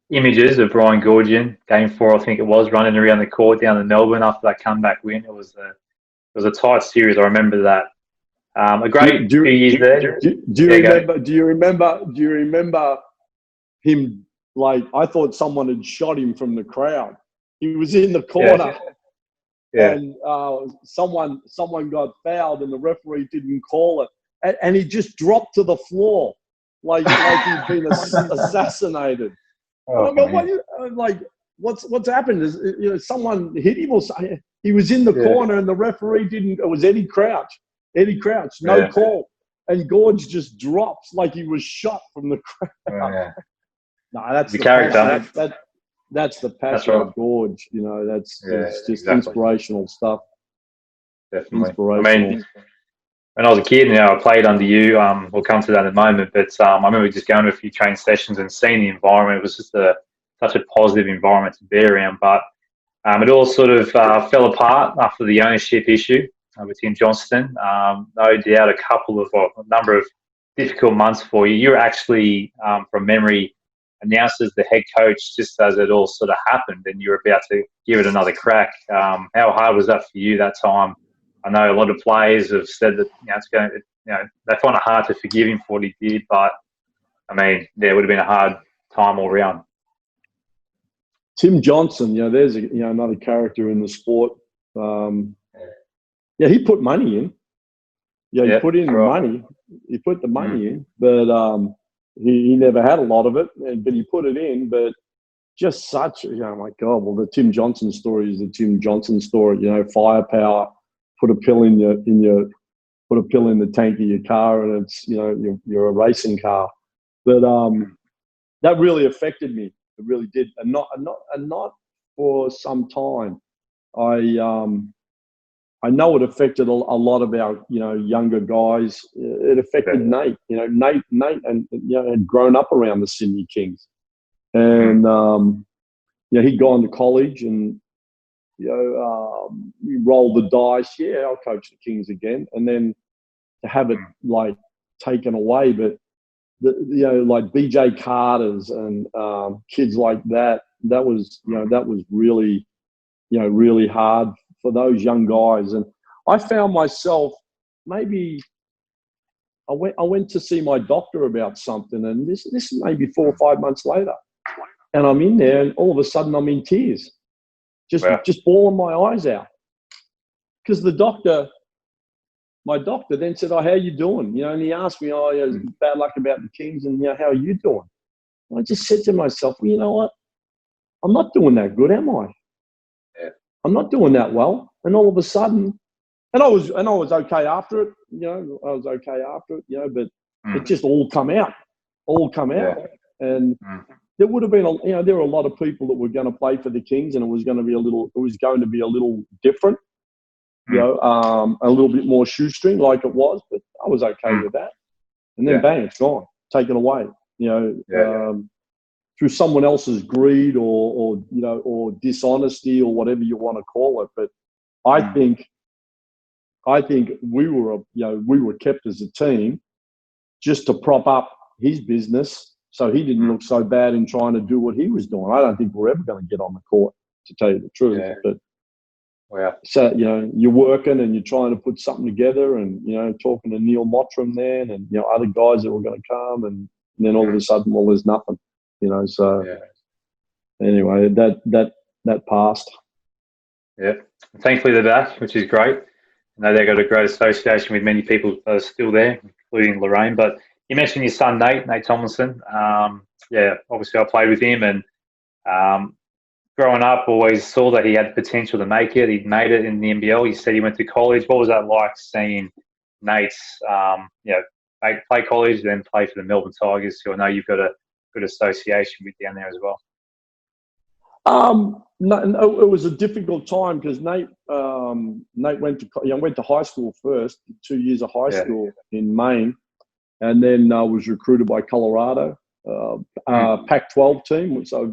images of Brian Goorjian, Game 4, I think it was, running around the court down in Melbourne after that comeback win. It was a tight series. I remember that. A great few years there. Do you remember him? Like, I thought someone had shot him from the crowd. He was in the corner, and someone got fouled, and the referee didn't call it, and he just dropped to the floor like he'd been assassinated. What's happened? Is someone hit him or something? He was in the corner, and the referee didn't. It was Eddie Crouch, no call, and Gorge just drops like he was shot from the crowd. No, that's the character. That's the passion of Gorge. That's just inspirational stuff. Definitely. I mean, when I was a kid, I played under you. We'll come to that in a moment. But I remember just going to a few training sessions and seeing the environment. It was just such a positive environment to be around. But it all sort of fell apart after the ownership issue with Tim Johnston. No doubt a number of difficult months for you. You were actually, from memory, announced as the head coach just as it all sort of happened, and you were about to give it another crack. How hard was that for you that time? I know a lot of players have said that they find it hard to forgive him for what he did, but I mean, it would have been a hard time all round. Tim Johnson, there's another character in the sport. He put money in. He put in the money. He put the money in, but he never had a lot of it. But he put it in. But just such, my God. Well, the Tim Johnson story is the Tim Johnson story. Firepower. Put a pill in the tank of your car, and it's you're a racing car. But that really affected me. It really did, and not for some time. I know it affected a lot of our younger guys. It affected Nate. Nate and had grown up around the Sydney Kings, and he'd gone to college and we rolled the dice. Yeah, I'll coach the Kings again, and then to have it taken away, but like BJ Carter's and kids like that. That was really really hard for those young guys. And I found myself maybe I went to see my doctor about something, and this is maybe 4 or 5 months later, and I'm in there, and all of a sudden I'm in tears, just bawling my eyes out, because my doctor then said, "Oh, how are you doing?" And he asked me, "Oh, bad luck about the Kings, and how are you doing?" And I just said to myself, "Well, you know what? I'm not doing that good, am I? Yeah. I'm not doing that well." And all of a sudden, and I was okay after it. I was okay after it. But it just all come out. And there would have been there were a lot of people that were going to play for the Kings, and it was going to be a little different. A little bit more shoestring like it was, but I was okay with that. And then bang, it's gone, taken away. Through someone else's greed or dishonesty or whatever you want to call it. But I think we were kept as a team just to prop up his business, so he didn't look so bad in trying to do what he was doing. I don't think we're ever going to get on the court, to tell you the truth. Yeah. But so you're working and you're trying to put something together, and talking to Neil Mottram then, and other guys that were going to come, and then all of a sudden, well, there's nothing. Anyway, that passed. Yeah, thankfully they're back, which is great. I know they've got a great association with many people that are still there, including Lorraine. But you mentioned your son Nate Tomlinson. Obviously I played with him, and growing up, always saw that he had the potential to make it. He'd made it in the NBL. You said he went to college. What was that like, seeing Nate's, play college, then play for the Melbourne Tigers, who I know you've got a good association with down there as well? No, it was a difficult time because Nate went to high school first, 2 years of high school in Maine, and then was recruited by Colorado. Pac-12 team, so a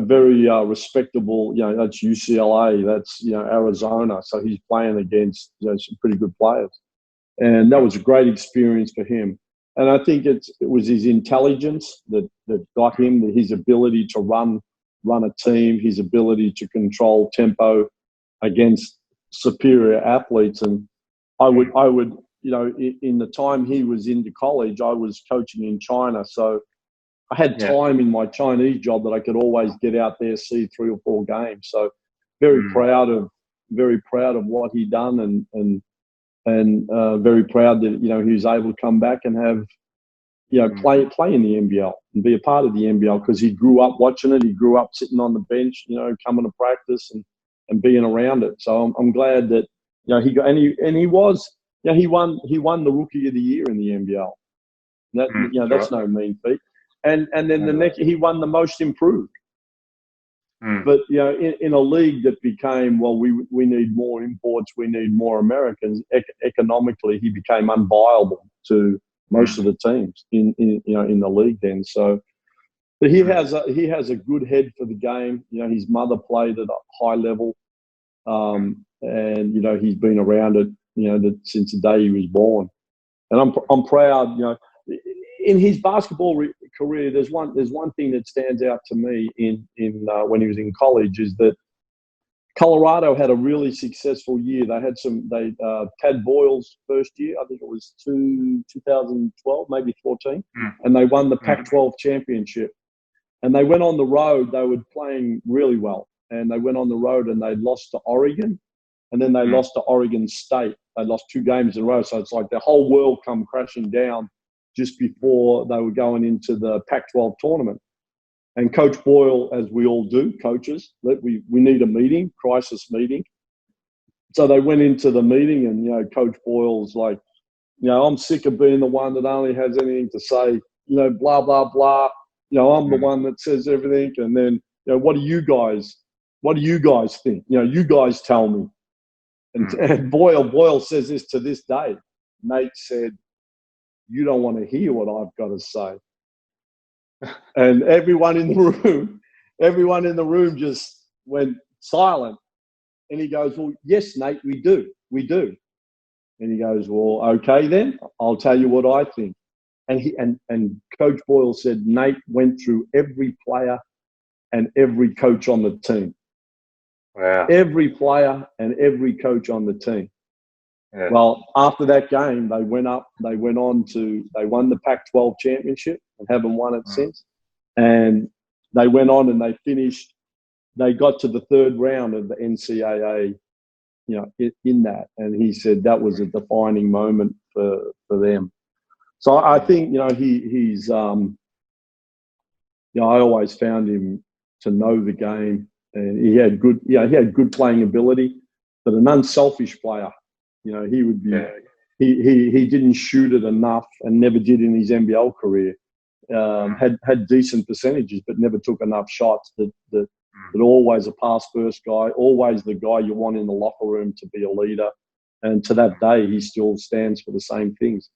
very respectable. That's UCLA, that's Arizona. So he's playing against some pretty good players, and that was a great experience for him. And I think it was his intelligence that got him, his ability to run a team, his ability to control tempo against superior athletes. And I would, in the time he was into college, I was coaching in China. So I had time in my Chinese job that I could always get out there, see 3 or 4 games. So very proud of what he done, and very proud that, he was able to come back and have, play in the NBL and be a part of the NBL, because he grew up watching it. He grew up sitting on the bench, coming to practice and being around it. So I'm glad that, he got, he won the Rookie of the Year in the NBL. That's no mean feat. And then the next, he won the Most Improved. But in a league that became, well, we need more imports, we need more Americans. Economically, he became unviable to most of the teams in the league then. So, but he has a good head for the game. His mother played at a high level, and he's been around it since the day he was born. And I'm proud. In his basketball career, there's one thing that stands out to me in when he was in college, is that Colorado had a really successful year. They had Tad Boyle's first year, I think it was 2012, maybe 14, and they won the Pac-12 championship. And they went on the road. They were playing really well, and they went on the road and they lost to Oregon, and then they lost to Oregon State. They lost 2 games in a row. So it's like the whole world come crashing down just before they were going into the Pac-12 tournament. And Coach Boyle, as we all do, coaches, we need a meeting, crisis meeting. So they went into the meeting, and, Coach Boyle's like, I'm sick of being the one that only has anything to say, blah, blah, blah. I'm the one that says everything. And then, what do you guys think? You guys tell me. And Boyle says this to this day. Nate said, "You don't want to hear what I've got to say." And everyone in the room just went silent. And he goes, "Well, yes, Nate, we do. And he goes, "Well, okay then, I'll tell you what I think." And Coach Boyle said Nate went through every player and every coach on the team. Wow. Every player and every coach on the team. Yeah. Well, after that game, they won the Pac-12 championship and haven't won it since. And they went on and they got to the 3rd round of the NCAA, in that. And he said that was a defining moment for them. So I think, he's, I always found him to know the game, and he had good playing ability, but an unselfish player. He would be. He didn't shoot it enough, and never did in his NBL career. Had decent percentages, but never took enough shots. That always a pass first guy, always the guy you want in the locker room to be a leader. And to that day, he still stands for the same things.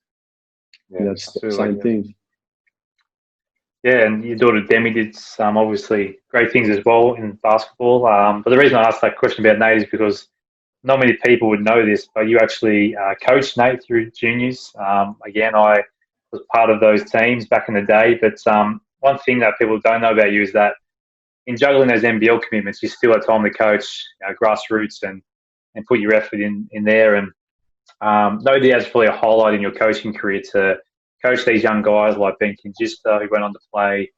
Same things. Yeah, and your daughter Demi did some obviously great things as well in basketball. But the reason I asked that question about Nate is because not many people would know this, but you actually coached Nate through juniors. Again, I was part of those teams back in the day. But one thing that people don't know about you is that in juggling those NBL commitments, you still had time to coach grassroots and put your effort in there. And nobody has probably a highlight in your coaching career to coach these young guys like Ben Kingista, who went on to play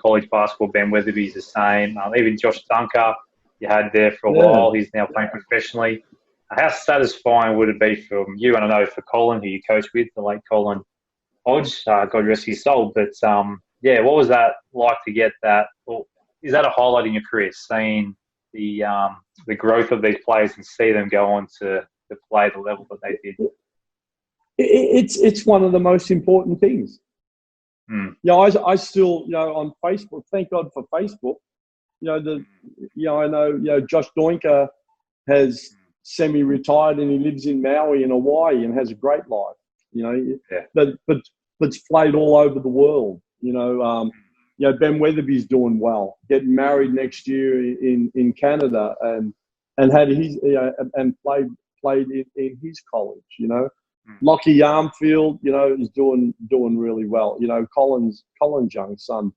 college basketball. Ben Weatherby's the same. Even Josh Dunker, you had there for a while. He's now playing professionally. How satisfying would it be from you, and I know for Colin, who you coached with, the late Colin Hodge, God rest his soul. But, what was that like to get that? Or is that a highlight in your career, seeing the growth of these players and see them go on to play the level that they did? It's one of the most important things. I still, on Facebook, thank God for Facebook. I know, Josh Doinker has semi-retired and he lives in Maui in Hawaii and has a great life. But it's played all over the world. Ben Weatherby's doing well, getting married next year in Canada, and had his and played in his college. Lockie Armfield, is doing really well. Colin's young son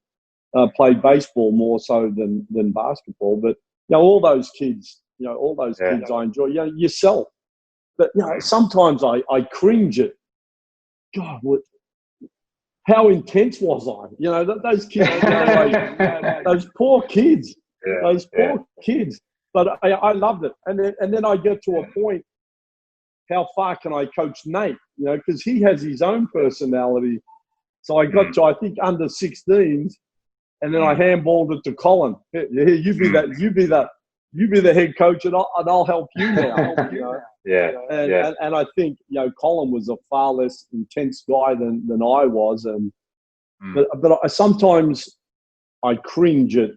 played baseball more so than basketball, but all those kids, kids I enjoy. Yourself, but sometimes I cringe at God. How intense was I? Those kids, those poor kids, kids. But I loved it, and then I get to a point. How far can I coach Nate? Because he has his own personality. So I got to, I think, under 16s, and then I handballed it to Colin. Here, you be the head coach, and I'll help you now. And I think Colin was a far less intense guy than I was, and but I sometimes I cringe at,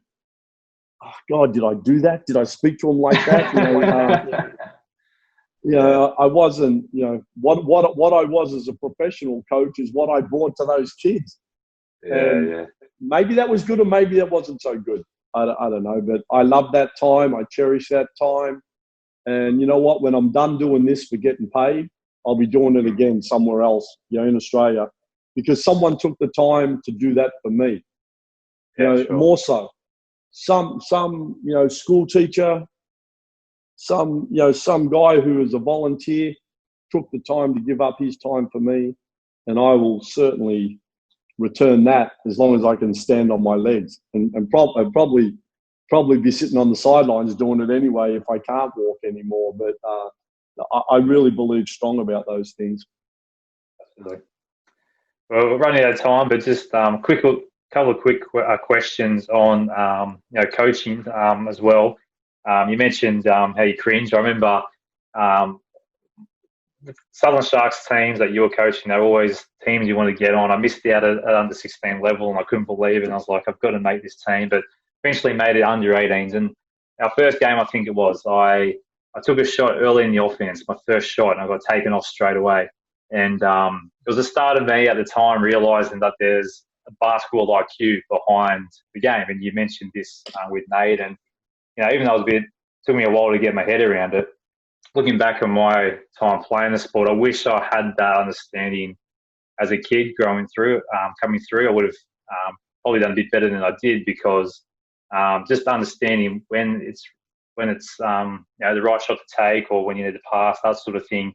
oh God, did I do that? Did I speak to him like that? I wasn't. What I was as a professional coach is what I brought to those kids. Maybe that was good, or maybe that wasn't so good. I don't know, but I love that time. I cherish that time. And you know what? When I'm done doing this for getting paid, I'll be doing it again somewhere else, in Australia, because someone took the time to do that for me. Sure. More so. Some school teacher, some guy who is a volunteer took the time to give up his time for me, and I will certainly return that as long as I can stand on my legs, and probably be sitting on the sidelines doing it anyway if I can't walk anymore. But I really believe strong about those things. Absolutely. Well, we're running out of time, but just couple of quick questions on coaching as well. You mentioned how you cringe. I remember the Southern Sharks teams that you were coaching, they're always teams you want to get on. I missed out at under 16 level, and I couldn't believe it. And I was like, I've got to make this team. But eventually made it under 18s. And our first game, I think it was, I took a shot early in the offense, my first shot, and I got taken off straight away. And it was the start of me at the time realising that there's a basketball IQ behind the game. And you mentioned this with Nate. And, even though it took me a while to get my head around it, looking back on my time playing the sport, I wish I had that understanding as a kid coming through. I would have probably done a bit better than I did, because just understanding when it's the right shot to take, or when you need to pass, that sort of thing.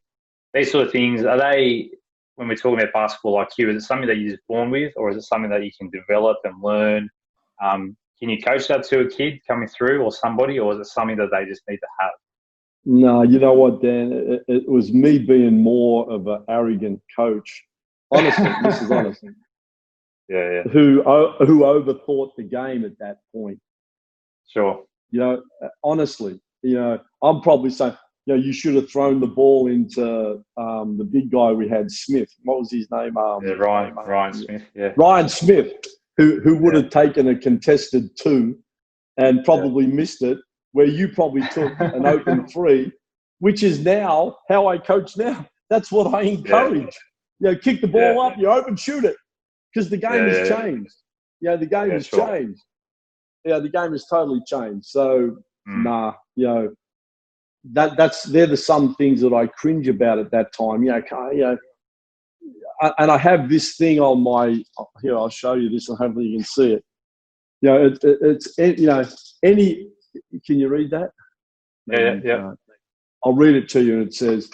These sort of things, are they, when we're talking about basketball IQ, is it something that you're just born with, or is it something that you can develop and learn? Can you coach that to a kid coming through, or somebody, or is it something that they just need to have? No, you know what, Dan? It was me being more of an arrogant coach. Honestly, this is honest. Yeah. Who overthought the game at that point. Sure. Honestly, I'm probably saying, you should have thrown the ball into the big guy we had, Smith. What was his name? Ryan Smith. Yeah. Ryan Smith, who would have taken a contested 2 and probably missed it, where you probably took an open 3, which is now how I coach now. That's what I encourage. Kick the ball up, you open, shoot it, because the game has changed. The game has changed. The game has totally changed. So, they're some things that I cringe about at that time. And I have this thing on my, here, I'll show you this and hopefully you can see it. Any, can you read that? Yeah. I'll read it to you. It says,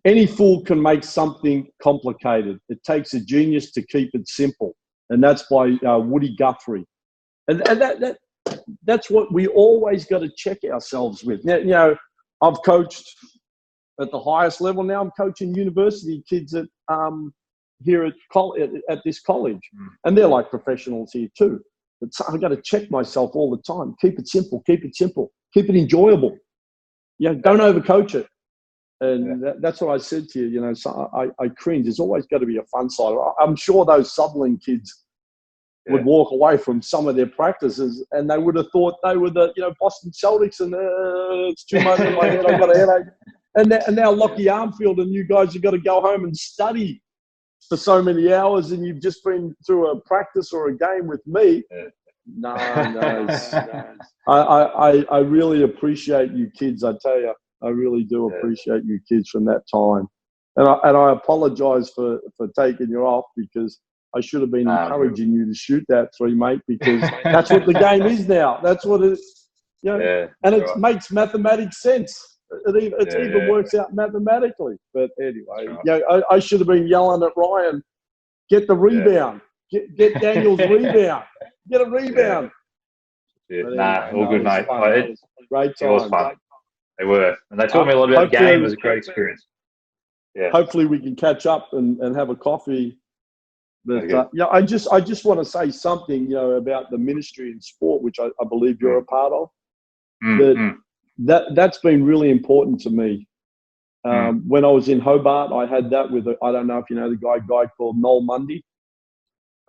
any fool can make something complicated. It takes a genius to keep it simple. And that's by Woody Guthrie. And that's what we always got to check ourselves with. Now, I've coached at the highest level. Now I'm coaching university kids at here at this college. And they're like professionals here too. But I've got to check myself all the time. Keep it simple. Keep it enjoyable. Don't overcoach it. And that's what I said to you, so I cringe. There's always got to be a fun side. I'm sure those Sutherland kids would walk away from some of their practices and they would have thought they were the, Boston Celtics, and it's too much in my head, I've got a headache. And now Lockie Armfield and you guys have got to go home and study for so many hours and you've just been through a practice or a game with me. No. I really appreciate you kids. I tell you, I really do appreciate you kids from that time. And I apologize for taking you off, because I should have been encouraging you to shoot that three, mate, because that's what the game is now. That's what it is. You know, and it makes mathematics sense. It even works out mathematically. But anyway, I should have been yelling at Ryan, get the rebound. Get Daniel's rebound. Get a rebound. All good, mate. Great time. It was fun. They were. And they taught me a lot about the game. It was a great experience. Yeah. Hopefully we can catch up and have a coffee. But I just want to say something, about the ministry in sport, which I believe you're a part of. That's been really important to me. When I was in Hobart, I had that with I don't know if you know the guy called Noel Mundy.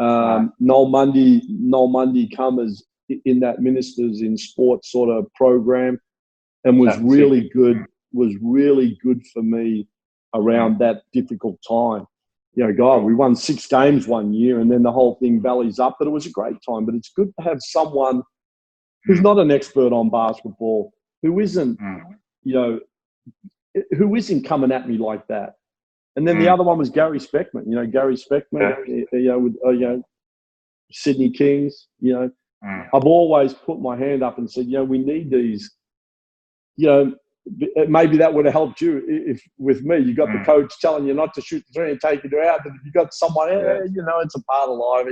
Noel Mundy come as in that Ministers in Sport sort of program, and was really good for me around that difficult time. God, we won 6 games one year, and then the whole thing bellies up, but it was a great time. But it's good to have someone who's not an expert on basketball, who isn't, who isn't coming at me like that. And then the other one was Gary Speckman. Gary Speckman, with Sydney Kings. I've always put my hand up and said, we need these. Maybe that would have helped you if with me. You got the coach telling you not to shoot the three and take it out. But if you got someone, it's a part of life.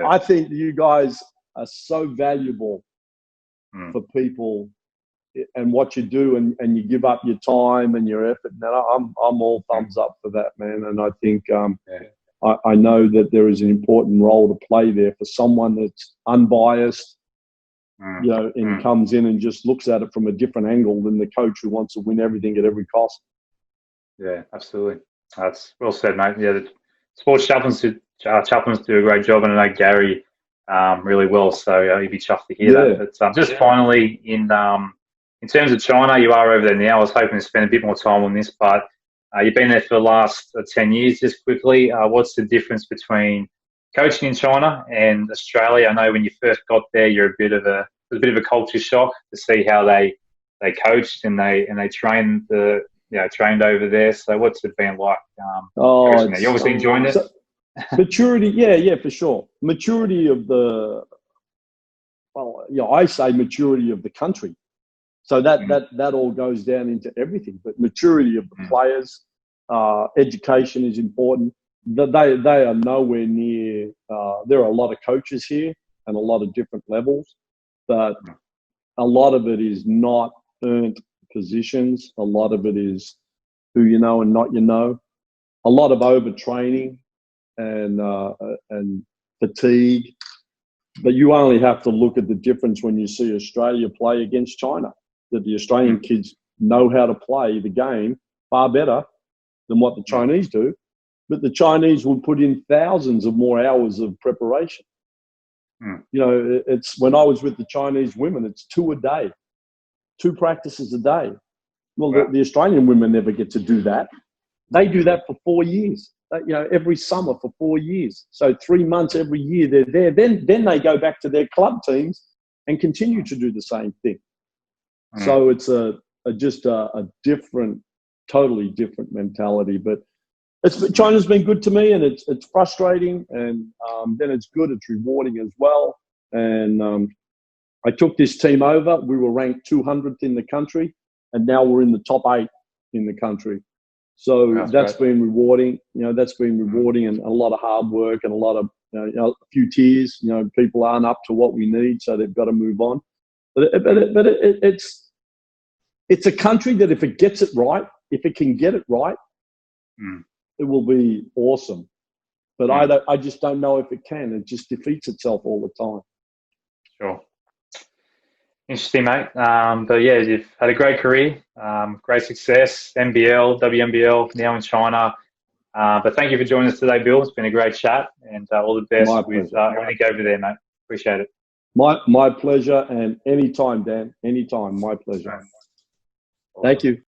I think you guys are so valuable for people. And what you do, and you give up your time and your effort. And I'm all thumbs up for that, man. And I think I know that there is an important role to play there for someone that's unbiased, and comes in and just looks at it from a different angle than the coach who wants to win everything at every cost. Yeah, absolutely. That's well said, mate. Yeah, the sports chaplains do a great job, and I know Gary really well. So you'd be chuffed to hear that. But just finally, in terms of China, you are over there now. I was hoping to spend a bit more time on this, but you've been there for the last 10 years. Just quickly, what's the difference between coaching in China and Australia? I know when you first got there, it was a bit of a culture shock to see how they coached and they trained trained over there. So what's it been like? You obviously enjoying it. Maturity, yeah, for sure. Maturity of I say maturity of the country. So that all goes down into everything. But maturity of the players, education is important. They are nowhere near. There are a lot of coaches here and a lot of different levels, but a lot of it is not earned positions. A lot of it is who you know and not you know. A lot of overtraining and fatigue. But you only have to look at the difference when you see Australia play against China. That the Australian kids know how to play the game far better than what the Chinese do. But the Chinese will put in thousands of more hours of preparation. It's when I was with the Chinese women, it's 2 a day, 2 practices a day. Well, the Australian women never get to do that. They do that for 4 years, every summer for 4 years. So 3 months every year they're there. Then they go back to their club teams and continue to do the same thing. So it's just a different, totally different mentality. But China's been good to me, and it's frustrating, and then it's good. It's rewarding as well. And I took this team over. We were ranked 200th in the country, and now we're in the top 8 in the country. So that's been rewarding. That's been rewarding, and a lot of hard work and a lot of a few tears. People aren't up to what we need, so they've got to move on. But it's a country that if it gets it right, if it can get it right, it will be awesome. But I just don't know if it can. It just defeats itself all the time. Sure. Interesting, mate. But yeah, you've had a great career, great success, NBL, WNBL, now in China. But thank you for joining us today, Bill. It's been a great chat, and all the best with everything over there, mate. Appreciate it. My pleasure, and anytime, Dan. Anytime, my pleasure. Awesome. Thank you.